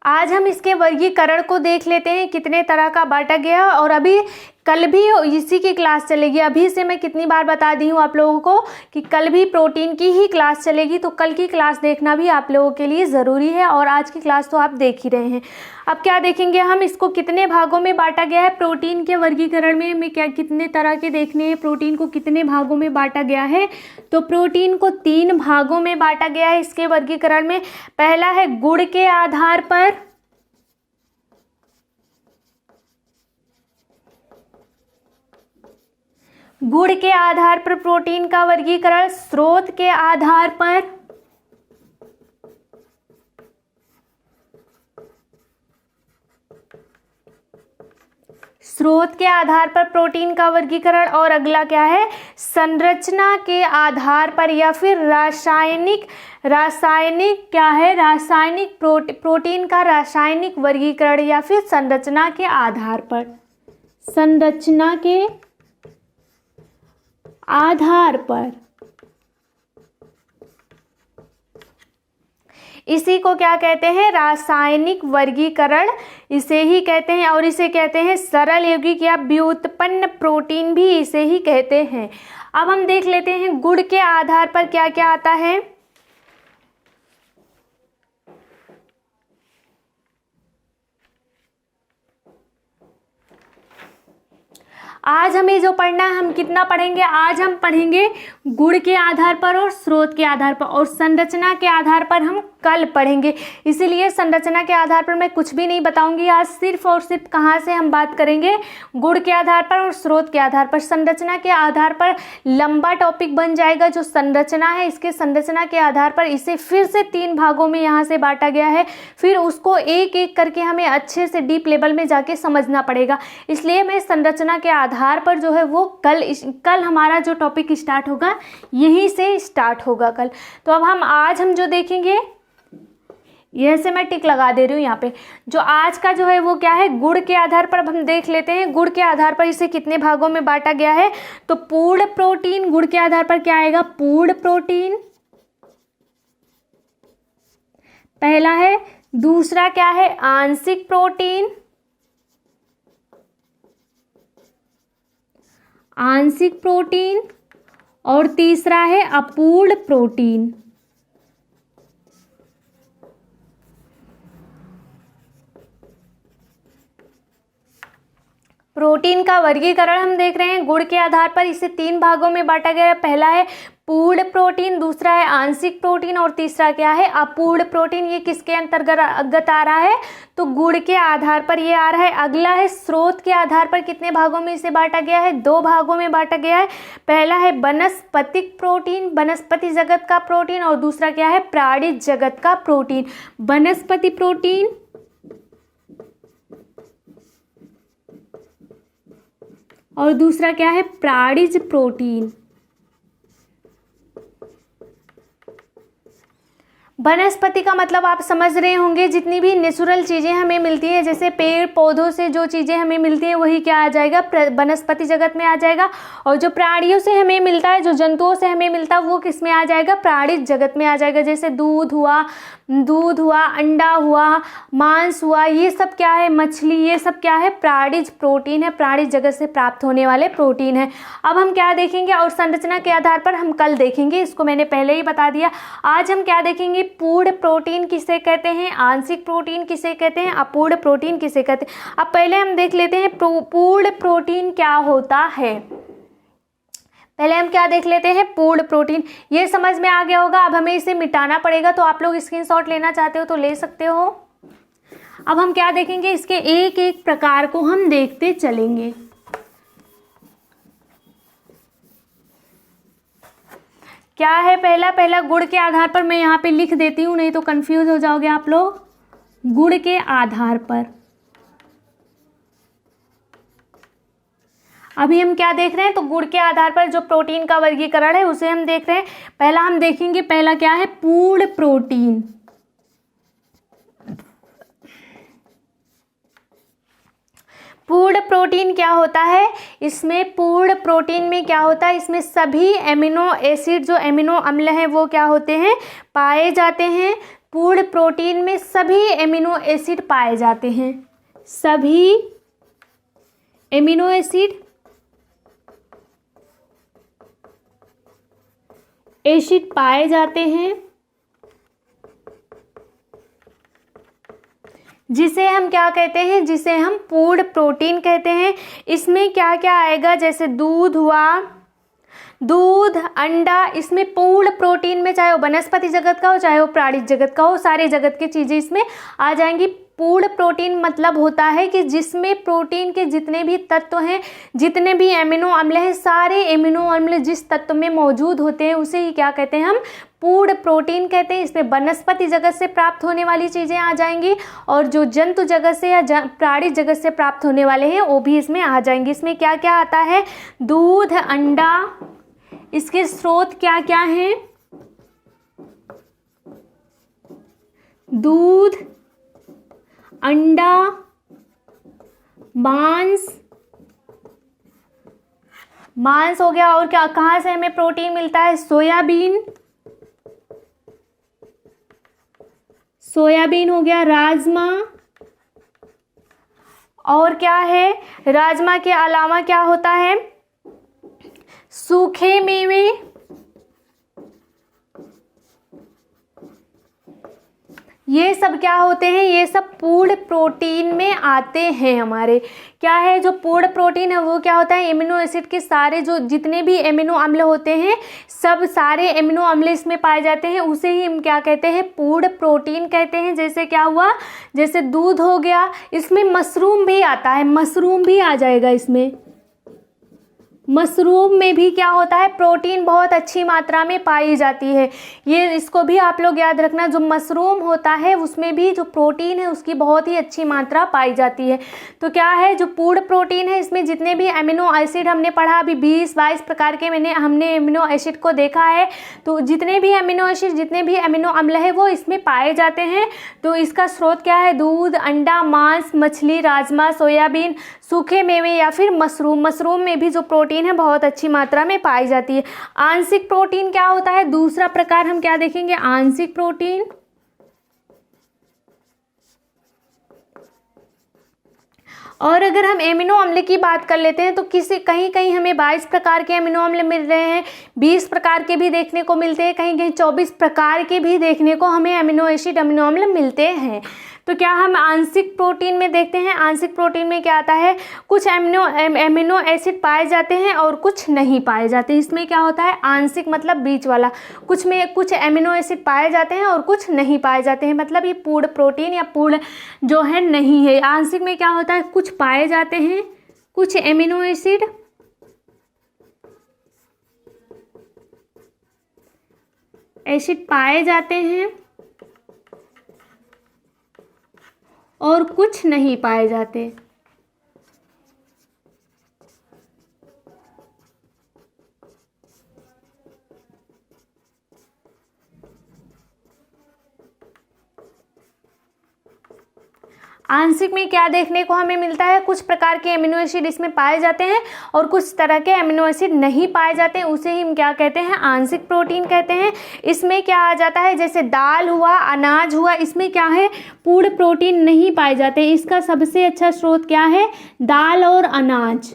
आज हम इसके वर्गीकरण को देख लेते हैं, कितने तरह का बांटा गया। और अभी कल भी इसी की क्लास चलेगी। अभी से मैं कितनी बार बता दी हूँ आप लोगों को कि कल भी प्रोटीन की ही क्लास चलेगी, तो कल की क्लास देखना भी आप लोगों के लिए ज़रूरी है, और आज की क्लास तो आप देख ही रहे हैं। अब क्या देखेंगे हम, इसको कितने भागों में बांटा गया है। प्रोटीन के वर्गीकरण में हमें क्या कितने तरह के देखने हैं, प्रोटीन को कितने भागों में बांटा गया है। तो प्रोटीन को 3 भागों में बांटा गया है इसके वर्गीकरण में। पहला है गुण के आधार पर, गुण के आधार पर प्रोटीन का वर्गीकरण, स्रोत के आधार पर, स्रोत के आधार पर प्रोटीन का वर्गीकरण। और अगला क्या है, संरचना के आधार पर या फिर रासायनिक क्या है, रासायनिक प्रोटीन का रासायनिक वर्गीकरण या फिर संरचना के आधार पर, संरचना के आधार पर। इसी को क्या कहते हैं, रासायनिक वर्गीकरण इसे ही कहते हैं। और इसे कहते हैं सरल यौगिक या व्युत्पन्न प्रोटीन भी इसे ही कहते हैं। अब हम देख लेते हैं गुण के आधार पर क्या क्या आता है। आज हमें जो पढ़ना है, हम कितना पढ़ेंगे, आज हम पढ़ेंगे गुण के आधार पर और स्रोत के आधार पर, और संरचना के आधार पर हम कल पढ़ेंगे। इसीलिए संरचना के आधार पर मैं कुछ भी नहीं बताऊंगी आज, सिर्फ और सिर्फ कहाँ से हम बात करेंगे, गुण के आधार पर और स्रोत के आधार पर। संरचना के आधार पर लंबा टॉपिक बन जाएगा। जो संरचना है, इसके संरचना के आधार पर इसे फिर से 3 भागों में यहाँ से बांटा गया है। फिर उसको एक एक करके हमें अच्छे से डीप लेवल में जाके समझना पड़ेगा। इसलिए मैं संरचना के आधार पर जो है वो कल हमारा जो टॉपिक स्टार्ट होगा यहीं से स्टार्ट होगा कल। तो अब आज हम जो देखेंगे, यह से मैं टिक लगा दे रही हूँ यहाँ पे, जो आज का जो है वो क्या है, गुण के आधार पर। अब हम देख लेते हैं गुण के आधार पर इसे कितने भागों में बांटा गया है। तो पूर्ण प्रोटीन, गुण के आधार पर क्या आएगा, पूर्ण प्रोटीन पहला है। दूसरा क्या है, आंशिक प्रोटीन, आंशिक प्रोटीन। और तीसरा है अपूर्ण प्रोटीन। प्रोटीन का वर्गीकरण हम देख रहे हैं गुण के आधार पर। इसे 3 भागों में बांटा गया है। पहला है पूर्ण प्रोटीन, दूसरा है आंशिक प्रोटीन और तीसरा क्या है अपूर्ण प्रोटीन। ये किसके अंतर्गत आ रहा है, तो गुण के आधार पर ये आ रहा है। अगला है स्रोत के आधार पर कितने भागों में इसे बांटा गया है, 2 भागों में बांटा गया है। पहला है वनस्पतिक प्रोटीन, वनस्पति जगत का प्रोटीन, और दूसरा क्या है प्राणिज जगत का प्रोटीन। वनस्पति प्रोटीन और दूसरा क्या है प्राणिज प्रोटीन। वनस्पति का मतलब आप समझ रहे होंगे, जितनी भी नेचुरल चीज़ें हमें मिलती हैं, जैसे पेड़ पौधों से जो चीज़ें हमें मिलती हैं वही क्या आ जाएगा वनस्पति जगत में आ जाएगा। और जो प्राणियों से हमें मिलता है, जो जंतुओं से हमें मिलता है वो किस में आ जाएगा प्राणिज जगत में आ जाएगा। जैसे दूध हुआ, अंडा हुआ, मांस हुआ, ये सब क्या है मछली, ये सब क्या है प्राणिज प्रोटीन है, प्राणिज जगत से प्राप्त होने वाले प्रोटीन है। अब हम क्या देखेंगे, और संरचना के आधार पर हम कल देखेंगे, इसको मैंने पहले ही बता दिया। आज हम क्या देखेंगे, पूर्ण प्रोटीन किसे कहते हैं, आंशिक प्रोटीन किसे कहते हैं, अपूर्ण प्रोटीन किसे कहते हैं। अब पहले हम देख लेते हैं पूर्ण प्रोटीन क्या होता है। पहले हम क्या देख लेते हैं पूर्ण प्रोटीन। ये समझ में आ गया होगा। अब हमें इसे मिटाना पड़ेगा, तो आप लोग स्क्रीनशॉट लेना चाहते हो तो ले सकते हो। अब हम क्या देखेंगे, इसके एक एक प्रकार को हम देखते चलेंगे। क्या है पहला गुण के आधार पर, मैं यहाँ पे लिख देती हूँ नहीं तो कंफ्यूज हो जाओगे आप लोग। गुण के आधार पर अभी हम क्या देख रहे हैं, तो गुण के आधार पर जो प्रोटीन का वर्गीकरण है उसे हम देख रहे हैं। पहला हम देखेंगे, पहला क्या है पूर्ण प्रोटीन। पूर्ण प्रोटीन क्या होता है, इसमें पूर्ण प्रोटीन में क्या होता है, इसमें सभी एमिनो एसिड जो एमिनो अम्ल हैं वो क्या होते हैं पाए जाते हैं। पूर्ण प्रोटीन में सभी एमिनो एसिड पाए जाते हैं, सभी एमिनो एसिड पाए जाते हैं, जिसे हम क्या कहते हैं, जिसे हम पूर्ण प्रोटीन कहते हैं। इसमें क्या क्या आएगा, जैसे दूध हुआ, दूध, अंडा, इसमें पूर्ण प्रोटीन में चाहे वो वनस्पति जगत का हो चाहे वो प्राणिज जगत का हो, सारे जगत की चीज़ें इसमें आ जाएंगी। पूर्ण प्रोटीन मतलब होता है कि जिसमें प्रोटीन के जितने भी तत्व हैं, जितने भी एमिनो अम्ल हैं, सारे एमिनो अम्ल जिस तत्व में मौजूद होते हैं उसे ही क्या कहते हैं हम पूर्ण प्रोटीन कहते हैं। इसमें वनस्पति जगत से प्राप्त होने वाली चीज़ें आ जाएंगी और जो जंतु जगत से या प्राणिज जगत से प्राप्त होने वाले हैं वो भी इसमें आ जाएंगे। इसमें क्या क्या आता है, दूध, अंडा, इसके स्रोत क्या क्या हैं, दूध, अंडा, मांस हो गया, और क्या कहाँ से हमें प्रोटीन मिलता है, सोयाबीन हो गया, राजमा, और क्या है, राजमा के अलावा क्या होता है, सूखे मेवे, ये सब क्या होते हैं, ये सब पूर्ण प्रोटीन में आते हैं हमारे। क्या है जो पूर्ण प्रोटीन है वो क्या होता है, एमिनो एसिड के सारे जो जितने भी एमिनो अम्ल होते हैं सब सारे एमिनो अम्ल इसमें पाए जाते हैं, उसे ही हम क्या कहते हैं पूर्ण प्रोटीन कहते हैं। जैसे क्या हुआ, जैसे दूध हो गया, इसमें मशरूम भी आता है, मशरूम भी आ जाएगा इसमें। मशरूम में भी क्या होता है, प्रोटीन बहुत अच्छी मात्रा में पाई जाती है। ये इसको भी आप लोग याद रखना, जो मशरूम होता है उसमें भी जो प्रोटीन है उसकी बहुत ही अच्छी मात्रा पाई जाती है। तो क्या है जो पूर्ण प्रोटीन है, इसमें जितने भी एमिनो एसिड हमने पढ़ा अभी 20-22 प्रकार के हमने एमिनो एसिड को देखा है, तो जितने भी एमिनो एसिड जितने भी एमिनो अम्ल है वो इसमें पाए जाते हैं। तो इसका स्रोत क्या है, दूध, अंडा, मांस, मछली, राजमा, सोयाबीन, सूखे मेवे या फिर मशरूम। मशरूम में भी जो प्रोटीन है बहुत अच्छी मात्रा में पाई जाती है। आंशिक प्रोटीन क्या होता है, दूसरा प्रकार हम क्या देखेंगे, आंशिक प्रोटीन। और अगर हम एमिनो अम्ल की बात कर लेते हैं तो कहीं कहीं हमें 22 प्रकार के एमिनो अम्ल मिल रहे हैं, 20 प्रकार के भी देखने को मिलते हैं, कहीं कहीं 24 प्रकार के भी देखने को हमें एमिनो एसिड एमिनो अम्ल मिलते हैं। तो तो क्या हम आंशिक प्रोटीन में देखते हैं, आंशिक प्रोटीन में क्या आता है, कुछ एमिनो एसिड पाए जाते हैं और कुछ नहीं पाए जाते। इसमें क्या होता है, आंशिक मतलब बीच वाला, कुछ में कुछ एमिनो एसिड पाए जाते हैं और कुछ नहीं पाए जाते हैं, मतलब ये पूर्ण प्रोटीन या पूर्ण जो है नहीं है। आंशिक में क्या होता है, कुछ पाए जाते हैं, कुछ एमिनो एसिड पाए जाते हैं और कुछ नहीं पाए जाते। आंशिक में क्या देखने को हमें मिलता है, कुछ प्रकार के एमिनो एसिड इसमें पाए जाते हैं और कुछ तरह के एमिनो एसिड नहीं पाए जाते हैं, उसे ही हम क्या कहते हैं, आंशिक प्रोटीन कहते हैं। इसमें क्या आ जाता है, जैसे दाल हुआ, अनाज हुआ, इसमें क्या है, पूर्ण प्रोटीन नहीं पाए जाते। इसका सबसे अच्छा स्रोत क्या है, दाल और अनाज।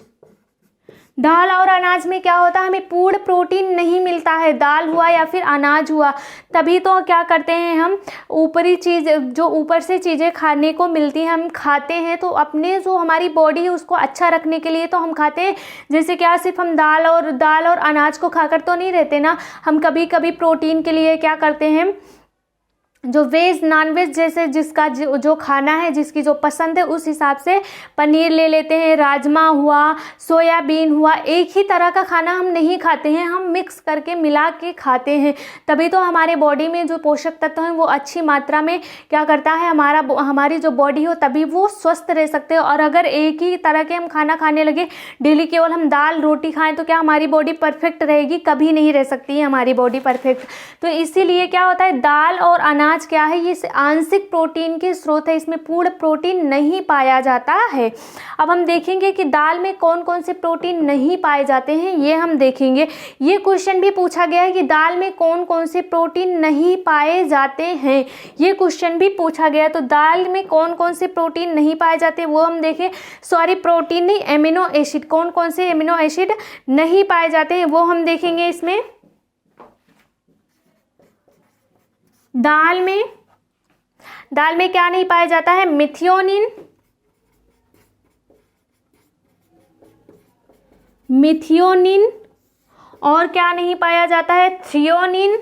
दाल और अनाज में क्या होता है, हमें पूर्ण प्रोटीन नहीं मिलता है, दाल हुआ या फिर अनाज हुआ, तभी तो क्या करते हैं हम, ऊपरी चीज़ जो ऊपर से चीज़ें खाने को मिलती हैं हम खाते हैं, तो अपने जो हमारी बॉडी है उसको अच्छा रखने के लिए तो हम खाते हैं। जैसे क्या सिर्फ हम दाल और अनाज को खाकर तो नहीं रहते ना, हम कभी कभी प्रोटीन के लिए क्या करते हैं, जो वेज नॉन वेज जैसे जिसका जो खाना है, जिसकी जो पसंद है उस हिसाब से पनीर ले लेते हैं, राजमा हुआ, सोयाबीन हुआ, एक ही तरह का खाना हम नहीं खाते हैं, हम मिक्स करके मिला के खाते हैं, तभी तो हमारे बॉडी में जो पोषक तत्व हैं वो अच्छी मात्रा में क्या करता है, हमारी जो बॉडी हो तभी वो स्वस्थ रह सकते हैं। और अगर एक ही तरह के हम खाना खाने लगे, डेली केवल हम दाल रोटी खाएं, तो क्या हमारी बॉडी परफेक्ट रहेगी, कभी नहीं रह सकती है हमारी बॉडी परफेक्ट। तो इसीलिए क्या होता है, दाल और अनाज क्या है, ये आंशिक प्रोटीन के स्रोत है, इसमें पूर्ण प्रोटीन नहीं पाया जाता है। अब हम देखेंगे कि दाल में कौन कौन से प्रोटीन नहीं पाए जाते हैं, ये हम देखेंगे। ये क्वेश्चन भी पूछा गया है कि दाल में कौन कौन से प्रोटीन नहीं पाए जाते हैं, ये क्वेश्चन भी पूछा गया। तो दाल में कौन कौन से प्रोटीन नहीं पाए जाते वो हम देखें, सॉरी प्रोटीन नहीं, एमिनो एसिड, कौन कौन से एमिनो एसिड नहीं पाए जाते हैं वो हम देखेंगे। इसमें दाल में क्या नहीं पाया जाता है, मिथियोनिन और क्या नहीं पाया जाता है, थ्रियोनिन।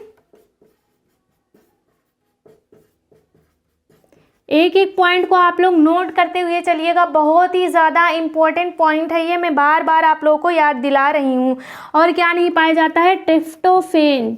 एक एक पॉइंट को आप लोग नोट करते हुए चलिएगा, बहुत ही ज़्यादा इम्पोर्टेंट पॉइंट है ये, मैं बार बार आप लोगों को याद दिला रही हूँ। और क्या नहीं पाया जाता है, ट्रिप्टोफैन।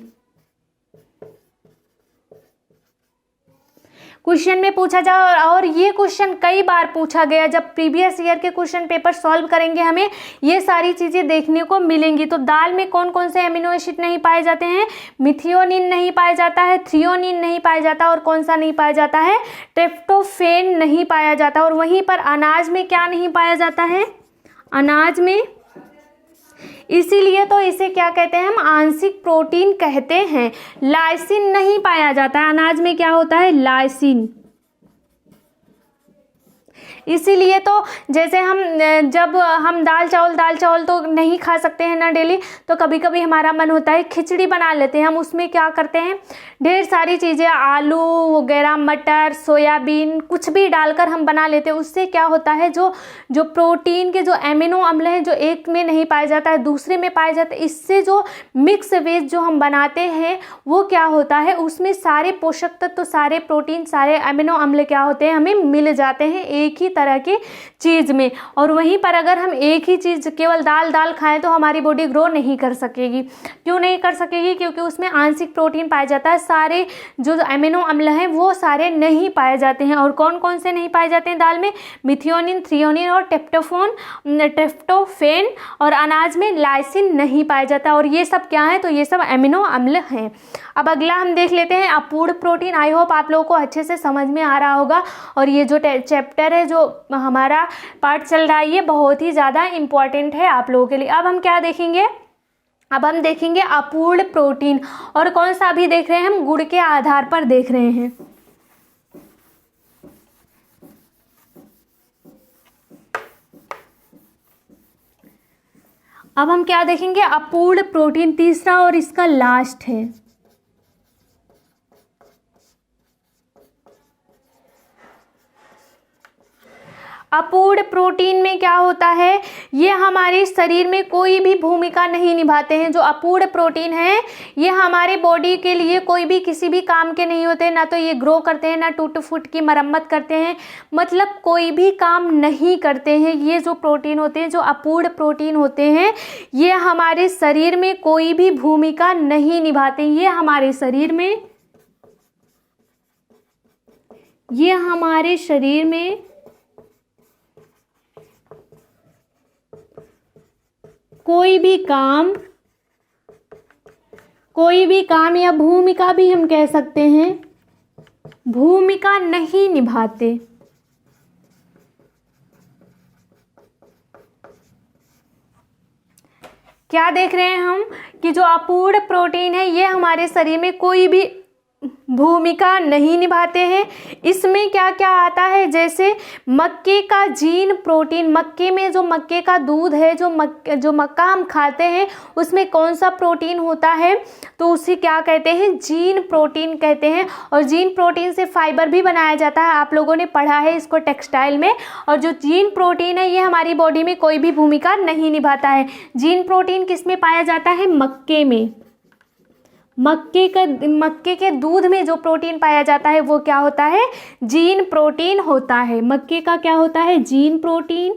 क्वेश्चन में पूछा जा, और ये क्वेश्चन कई बार पूछा गया, जब प्रीवियस ईयर के क्वेश्चन पेपर सॉल्व करेंगे हमें ये सारी चीज़ें देखने को मिलेंगी। तो दाल में कौन कौन से एमिनो एसिड नहीं पाए जाते हैं, मिथियोनिन नहीं पाया जाता है, थ्रियोनिन नहीं पाया जाता, और कौन सा नहीं पाया जाता है, ट्रिप्टोफैन नहीं पाया जाता। और वहीं पर अनाज में क्या नहीं पाया जाता है, अनाज में, इसीलिए तो इसे क्या कहते हैं हम, आंशिक प्रोटीन कहते हैं। लाइसिन नहीं पाया जाता है, अनाज में क्या होता है, लाइसिन। इसीलिए तो जैसे हम जब हम दाल चावल तो नहीं खा सकते हैं ना डेली, तो कभी कभी हमारा मन होता है खिचड़ी बना लेते हैं। हम उसमें क्या करते हैं, ढेर सारी चीज़ें, आलू वगैरह, मटर, सोयाबीन, कुछ भी डालकर हम बना लेते हैं। उससे क्या होता है, जो प्रोटीन के जो एमिनो अम्ल हैं, जो एक में नहीं पाया जाता है दूसरे में पाए जाते हैं, इससे जो मिक्स वेज जो हम बनाते हैं वो क्या होता है, उसमें सारे पोषक तत्व, सारे प्रोटीन, सारे एमिनो अम्ल क्या होते हैं, हमें मिल जाते हैं एक ही तरह की चीज़ में। और वहीं पर अगर हम एक ही चीज़ केवल दाल खाएं तो हमारी बॉडी ग्रो नहीं कर सकेगी। क्यों नहीं कर सकेगी, क्योंकि उसमें आंशिक प्रोटीन पाया जाता है, सारे जो एमिनो अम्ल हैं वो सारे नहीं पाए जाते हैं। और कौन कौन से नहीं पाए जाते हैं दाल में, मिथियोनिन, थ्रियोनिन और ट्रिप्टोफैन। और अनाज में लाइसिन नहीं पाया जाता। और ये सब क्या है, तो ये सब एमिनो अम्ल हैं। अब अगला हम देख लेते हैं अपूर्ण प्रोटीन। आई होप आप लोगों को अच्छे से समझ में आ रहा होगा। और ये जो चैप्टर है, जो हमारा पार्ट चल रहा है, ये बहुत ही ज़्यादा इम्पॉर्टेंट है आप लोगों के लिए। अब हम क्या देखेंगे, अब हम देखेंगे अपूर्ण प्रोटीन। और कौन सा अभी देख रहे हैं हम, गुण के आधार पर देख रहे हैं। अब हम क्या देखेंगे, अपूर्ण प्रोटीन, तीसरा और इसका लास्ट है। अपूर्ण प्रोटीन में क्या होता है, ये हमारे शरीर में कोई भी भूमिका नहीं निभाते हैं। जो अपूर्ण प्रोटीन है ये हमारे बॉडी के लिए कोई भी किसी भी काम के नहीं होते, ना तो ये ग्रो करते हैं, ना टूट फूट की मरम्मत करते हैं, मतलब कोई भी काम नहीं करते हैं। ये जो प्रोटीन होते हैं, जो अपूर्ण प्रोटीन होते हैं, ये हमारे शरीर में कोई भी भूमिका नहीं निभाते। ये हमारे शरीर में कोई भी काम या भूमिका भी हम कह सकते हैं, भूमिका नहीं निभाते। क्या देख रहे हैं हम कि जो अपूर्ण प्रोटीन है ये हमारे शरीर में कोई भी भूमिका नहीं निभाते हैं। इसमें क्या क्या आता है, जैसे मक्के का जीन प्रोटीन, मक्के में जो मक्के का दूध है, जो मक्का हम खाते हैं उसमें कौन सा प्रोटीन होता है, तो उसे क्या कहते हैं, जीन प्रोटीन कहते हैं। और जीन प्रोटीन से फाइबर भी बनाया जाता है, आप लोगों ने पढ़ा है इसको टेक्सटाइल में। और जो जीन प्रोटीन है ये हमारी बॉडी में कोई भी भूमिका नहीं निभाता है। जीन प्रोटीन किस में पाया जाता है, मक्के में। मक्के के दूध में जो प्रोटीन पाया जाता है वो क्या होता है, जीन प्रोटीन होता है। मक्के का क्या होता है, जीन प्रोटीन।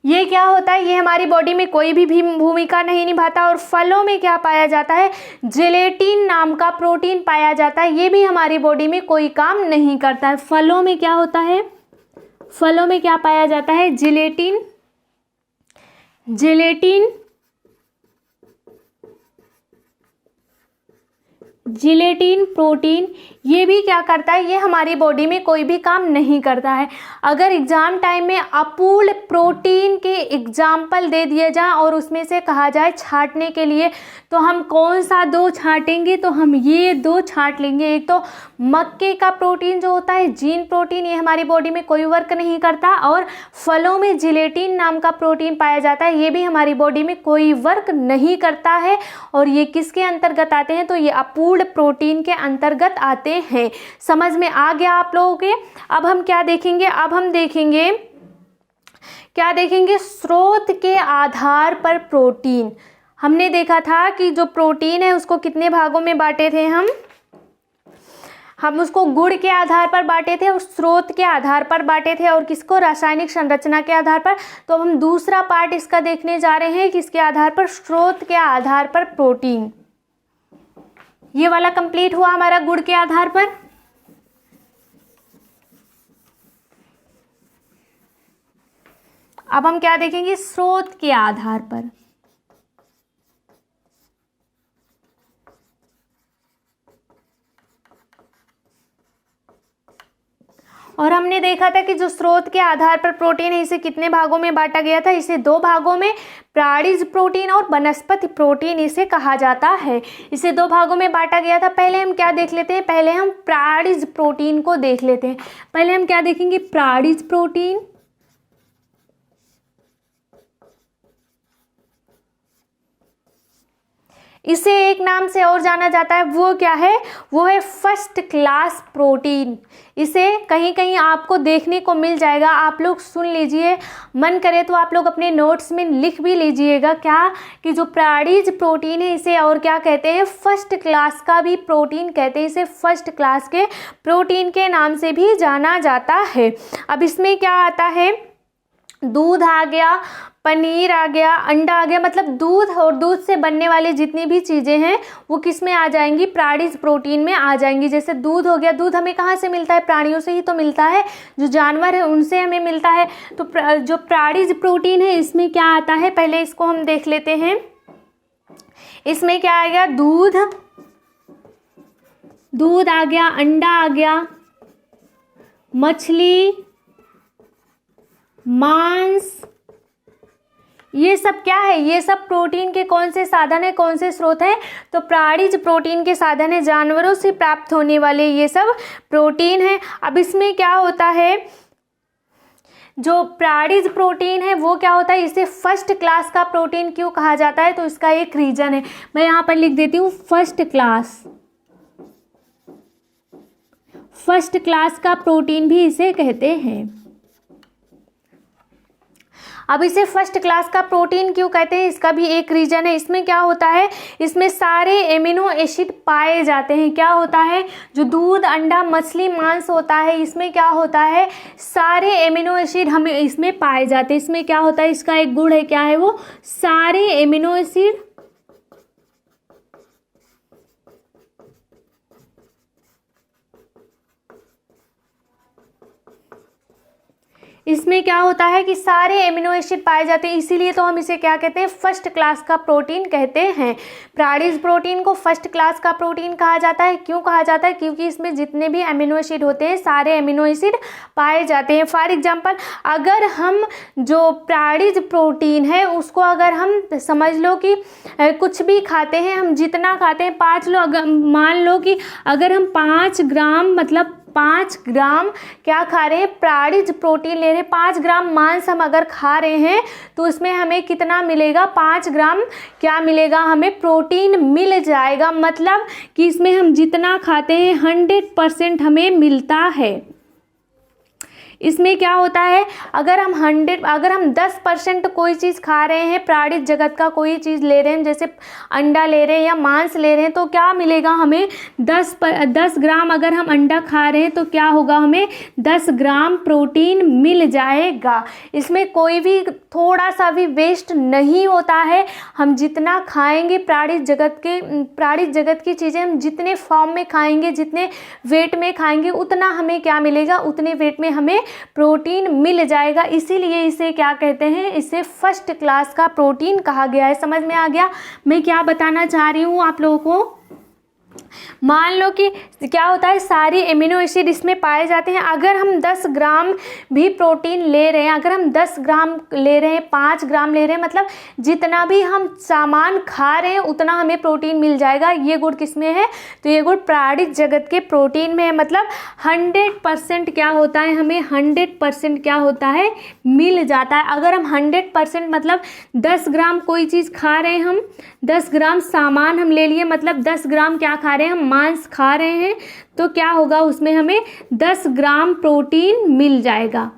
ये क्या होता है, ये हमारी बॉडी में कोई भी भूमिका नहीं निभाता। और फलों में क्या पाया जाता है, जिलेटिन नाम का प्रोटीन पाया जाता है, ये भी हमारी बॉडी में कोई काम नहीं करता है। फलों में क्या होता है, फलों में क्या पाया जाता है, जिलेटिन प्रोटीन। ये भी क्या करता है, ये हमारी बॉडी में कोई भी काम नहीं करता है। अगर एग्जाम टाइम में अपूर्ण प्रोटीन के एग्जाम्पल दे दिए जाए और उसमें से कहा जाए छांटने के लिए, तो हम कौन सा दो छांटेंगे, तो हम ये दो छांट लेंगे। एक तो मक्के का प्रोटीन जो होता है, जीन प्रोटीन, ये हमारी बॉडी में कोई वर्क नहीं करता। और फलों में जिलेटिन नाम का प्रोटीन पाया जाता है, ये भी हमारी बॉडी में कोई वर्क नहीं करता है। और ये किसके अंतर्गत आते हैं, तो ये अपूर्ण प्रोटीन के अंतर्गत आते हैं। समझ में आ गया आप लोगों के। अब हम क्या देखेंगे, अब हम देखेंगे क्या देखेंगे, स्रोत के आधार पर प्रोटीन। हमने देखा था कि जो प्रोटीन है उसको कितने भागों में बांटे थे हम उसको गुण के आधार पर बांटे थे और स्रोत के आधार पर बांटे थे, और किसको, रासायनिक संरचना के आधार पर। तो हम दूसरा पार्ट इसका देखने जा रहे हैं, किसके आधार पर, स्रोत के आधार पर प्रोटीन। ये वाला कंप्लीट हुआ हमारा गुण के आधार पर। अब हम क्या देखेंगे, स्रोत के आधार पर। और हमने देखा था कि जो स्रोत के आधार पर प्रोटीन है इसे कितने भागों में बांटा गया था, इसे दो भागों में, प्राणिज प्रोटीन और वनस्पति प्रोटीन इसे कहा जाता है। इसे दो भागों में बांटा गया था। पहले हम क्या देख लेते हैं, पहले हम प्राणिज प्रोटीन को देख लेते हैं। पहले हम क्या देखेंगे, प्राणिज प्रोटीन। इसे एक नाम से और जाना जाता है, वो क्या है, वो है फर्स्ट क्लास प्रोटीन। इसे कहीं कहीं आपको देखने को मिल जाएगा, आप लोग सुन लीजिए, मन करे तो आप लोग अपने नोट्स में लिख भी लीजिएगा, क्या कि जो प्राणिज प्रोटीन है इसे और क्या कहते हैं, फर्स्ट क्लास का भी प्रोटीन कहते हैं। इसे फर्स्ट क्लास के प्रोटीन के नाम से भी जाना जाता है। अब इसमें क्या आता है, दूध आ गया, पनीर आ गया, अंडा आ गया, मतलब दूध और दूध से बनने वाली जितनी भी चीज़ें हैं वो किस में आ जाएंगी, प्राणिज प्रोटीन में आ जाएंगी। जैसे दूध हो गया, दूध हमें कहाँ से मिलता है, प्राणियों से ही तो मिलता है, जो जानवर है उनसे हमें मिलता है। तो जो प्राणिज प्रोटीन है इसमें क्या आता है, पहले इसको हम देख लेते हैं। इसमें क्या आ गया, दूध आ गया, अंडा आ गया, मछली, मांस, ये सब क्या है, ये सब प्रोटीन के कौन से साधन है, कौन से स्रोत है, तो प्राणिज प्रोटीन के साधन है, जानवरों से प्राप्त होने वाले ये सब प्रोटीन है। अब इसमें क्या होता है, जो प्राणिज प्रोटीन है वो क्या होता है, इसे फर्स्ट क्लास का प्रोटीन क्यों कहा जाता है, तो इसका एक रीजन है, मैं यहाँ पर लिख देती हूँ, फर्स्ट क्लास। फर्स्ट क्लास का प्रोटीन भी इसे कहते हैं। अब इसे फर्स्ट क्लास का प्रोटीन क्यों कहते हैं, इसका भी एक रीजन है। इसमें क्या होता है, इसमें सारे एमिनो एसिड पाए जाते हैं। क्या होता है, जो दूध, अंडा, मछली, मांस होता है, इसमें क्या होता है, सारे एमिनो एसिड हमें इसमें पाए जाते हैं। इसमें क्या होता है, इसका एक गुण है, क्या है वो, सारे एमिनो एसिड इसमें क्या होता है कि सारे एमिनो एसिड पाए जाते हैं, इसीलिए तो हम इसे क्या कहते हैं, फर्स्ट क्लास का प्रोटीन कहते हैं। प्राणिज प्रोटीन को फर्स्ट क्लास का प्रोटीन कहा जाता है। क्यों कहा जाता है, क्योंकि इसमें जितने भी एमिनो एसिड होते हैं सारे एमिनो एसिड पाए जाते हैं। फॉर एग्जाम्पल, अगर हम जो प्राणिज प्रोटीन है उसको अगर हम समझ लो कि कुछ भी खाते हैं, हम जितना खाते हैं 5 लो, अगर मान लो कि अगर हम 5 ग्राम मतलब 5 ग्राम क्या खा रहे हैं, प्राणिज प्रोटीन ले रहे हैं, 5 ग्राम मांस हम अगर खा रहे हैं तो उसमें हमें कितना मिलेगा, 5 ग्राम क्या मिलेगा, हमें प्रोटीन मिल जाएगा। मतलब कि इसमें हम जितना खाते हैं 100% हमें मिलता है। इसमें क्या होता है, अगर हम 10% कोई चीज़ खा रहे हैं, प्राणिज जगत का कोई चीज़ ले रहे हैं, जैसे अंडा ले रहे हैं या मांस ले रहे हैं, तो क्या मिलेगा हमें 10 ग्राम अगर हम अंडा खा रहे हैं तो क्या होगा, हमें 10 ग्राम प्रोटीन मिल जाएगा। इसमें कोई भी थोड़ा सा भी वेस्ट नहीं होता है। हम जितना खाएंगे प्राणिज जगत की चीज़ें हम जितने फॉर्म में खाएंगे, जितने वेट में खाएंगे, उतना हमें क्या मिलेगा, उतने वेट में हमें प्रोटीन मिल जाएगा। इसीलिए इसे क्या कहते हैं, इसे फर्स्ट क्लास का प्रोटीन कहा गया है। समझ में आ गया मैं क्या बताना चाह रही हूँ आप लोगों को। मान लो कि क्या होता है, सारी एमिनो एसिड इसमें पाए जाते हैं। अगर हम 10 ग्राम भी प्रोटीन ले रहे हैं, अगर हम 10 ग्राम ले रहे हैं, 5 ग्राम ले रहे हैं, मतलब जितना भी हम सामान खा रहे हैं उतना हमें प्रोटीन मिल जाएगा। ये गुण किसमें है, तो ये गुण प्राणिज जगत के प्रोटीन में है। मतलब 100% क्या होता है, हमें 100% क्या होता है, मिल जाता है। अगर हम 100% मतलब 10 ग्राम कोई चीज़ खा रहे हैं, हम 10 ग्राम सामान हम ले लिए, मतलब 10 ग्राम क्या खा रहे हैं, हम मांस खा रहे हैं, तो क्या होगा, उसमें हमें 10 ग्राम प्रोटीन मिल जाएगा।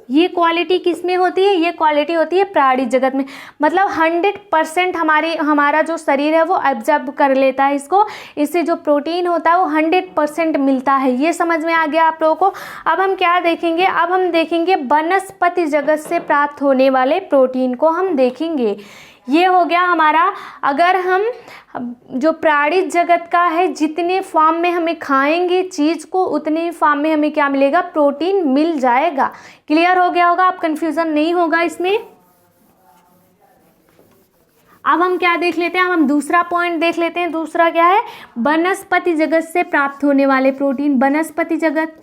ये क्वालिटी किस में होती है, ये क्वालिटी होती है प्राणिज जगत में। मतलब 100% हमारा जो शरीर है वो एब्जॉर्ब कर लेता है इसको, इससे जो प्रोटीन होता है वो 100% मिलता है। ये समझ में आ गया आप लोगों को। अब हम क्या देखेंगे, अब हम देखेंगे वनस्पति जगत से प्राप्त होने वाले प्रोटीन को हम देखेंगे। ये हो गया हमारा, अगर हम जो प्राणिज जगत का है, जितने फॉर्म में हमें खाएंगे चीज़ को उतने फॉर्म में हमें क्या मिलेगा, प्रोटीन मिल जाएगा। क्लियर हो गया होगा, अब कंफ्यूजन नहीं होगा इसमें। अब हम क्या देख लेते हैं, अब हम दूसरा पॉइंट देख लेते हैं। दूसरा क्या है, वनस्पति जगत से प्राप्त होने वाले प्रोटीन। वनस्पति जगत,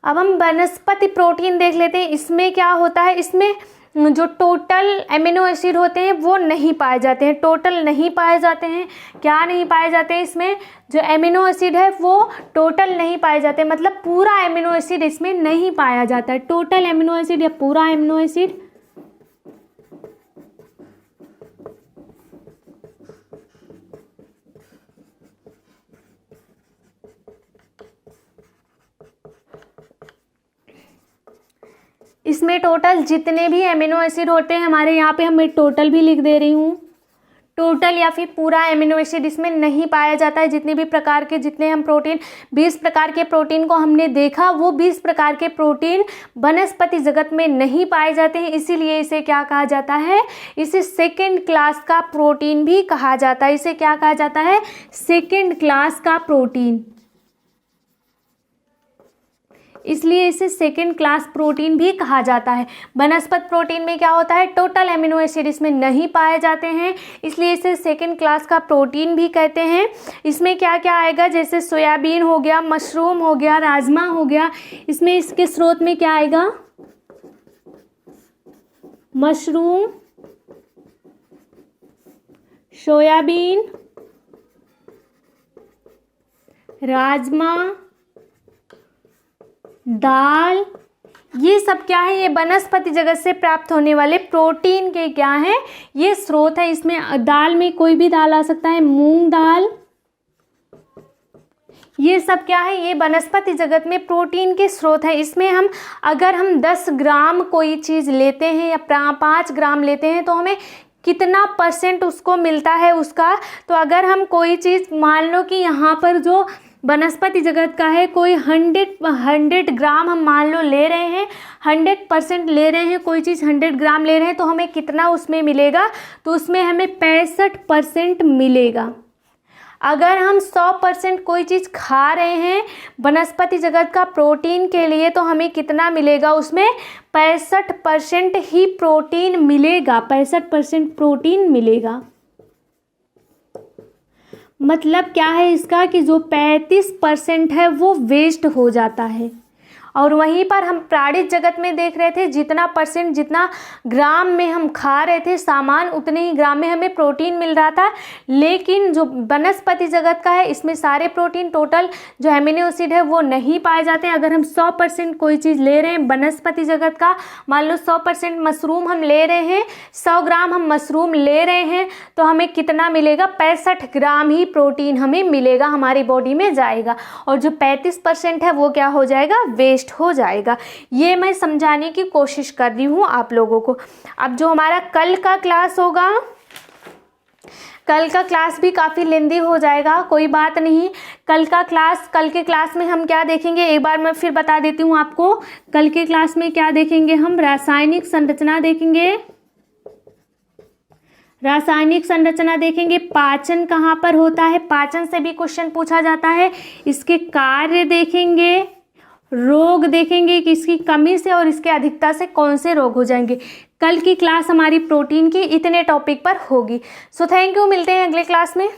अब हम वनस्पति प्रोटीन देख लेते हैं। इसमें क्या होता है, इसमें जो टोटल एमिनो एसिड होते हैं वो नहीं पाए जाते हैं, टोटल नहीं पाए जाते हैं। क्या नहीं पाए जाते हैं, इसमें जो एमिनो एसिड है वो टोटल नहीं पाए जाते, मतलब पूरा एमिनो एसिड इसमें नहीं पाया जाता है। टोटल एमिनो एसिड या पूरा एमिनो एसिड इसमें टोटल जितने भी एमिनो एसिड होते हैं हमारे, यहाँ पे मैं टोटल भी लिख दे रही हूँ, टोटल या फिर पूरा एमिनो एसिड इसमें नहीं पाया जाता है। जितने भी प्रकार के, जितने हम प्रोटीन 20 प्रकार के प्रोटीन को हमने देखा, वो 20 प्रकार के प्रोटीन वनस्पति जगत में नहीं पाए जाते हैं। इसीलिए इसे क्या कहा जाता है, इसे सेकेंड क्लास का प्रोटीन भी कहा जाता है। इसे क्या कहा जाता है, सेकेंड क्लास का प्रोटीन। इसलिए इसे सेकेंड क्लास प्रोटीन भी कहा जाता है। वनस्पति प्रोटीन में क्या होता है, टोटल एमिनो एसिड इसमें नहीं पाए जाते हैं, इसलिए इसे सेकेंड क्लास का प्रोटीन भी कहते हैं। इसमें क्या क्या आएगा, जैसे सोयाबीन हो गया, मशरूम हो गया, राजमा हो गया। इसमें इसके स्रोत में क्या आएगा, मशरूम, सोयाबीन, राजमा, दाल, ये सब क्या है, ये वनस्पति जगत से प्राप्त होने वाले प्रोटीन के क्या है, ये स्रोत है। इसमें दाल में कोई भी दाल आ सकता है, मूंग दाल, ये सब क्या है, ये वनस्पति जगत में प्रोटीन के स्रोत है। इसमें हम अगर हम 10 ग्राम कोई चीज़ लेते हैं या 5 ग्राम लेते हैं तो हमें कितना % उसको मिलता है उसका। तो अगर हम कोई चीज़ मान लो कि यहाँ पर जो वनस्पति जगत का है कोई 100 ग्राम हम मान लो ले रहे हैं, 100% ले रहे हैं, कोई चीज़ 100 ग्राम ले रहे हैं तो हमें कितना उसमें मिलेगा, तो उसमें हमें 65% मिलेगा। अगर हम 100% कोई चीज़ खा रहे हैं वनस्पति जगत का प्रोटीन के लिए तो हमें कितना मिलेगा, उसमें 65% ही प्रोटीन मिलेगा, 65% प्रोटीन मिलेगा। मतलब क्या है इसका कि जो 35% है वो वेस्ट हो जाता है। और वहीं पर हम प्राणिज जगत में देख रहे थे जितना % जितना ग्राम में हम खा रहे थे सामान उतने ही ग्राम में हमें प्रोटीन मिल रहा था। लेकिन जो वनस्पति जगत का है इसमें सारे प्रोटीन टोटल जो एमिनो एसिड है वो नहीं पाए जाते हैं। अगर हम 100% कोई चीज़ ले रहे हैं वनस्पति जगत का, मान लो 100% मशरूम हम ले रहे हैं, 100 ग्राम हम मशरूम ले रहे हैं तो हमें कितना मिलेगा, 65 ग्राम ही प्रोटीन हमें मिलेगा, हमारी बॉडी में जाएगा। और जो 35% है वो क्या हो जाएगा, वेस्ट हो जाएगा। ये मैं समझाने की कोशिश कर रही हूँ आप लोगों को। अब जो हमारा कल का क्लास होगा, कल का क्लास भी काफ़ी लेंदी हो जाएगा, कोई बात नहीं। कल के क्लास में हम क्या देखेंगे, एक बार मैं फिर बता देती हूँ आपको। कल के क्लास में क्या देखेंगे, हम रासायनिक संरचना देखेंगे, रासायनिक संरचना देखेंगे, पाचन कहाँ पर होता है, पाचन से भी क्वेश्चन पूछा जाता है, इसके कार्य देखेंगे, रोग देखेंगे कि इसकी कमी से और इसके अधिकता से कौन से रोग हो जाएंगे। कल की क्लास हमारी प्रोटीन की इतने टॉपिक पर होगी। सो थैंक यू, मिलते हैं अगले क्लास में।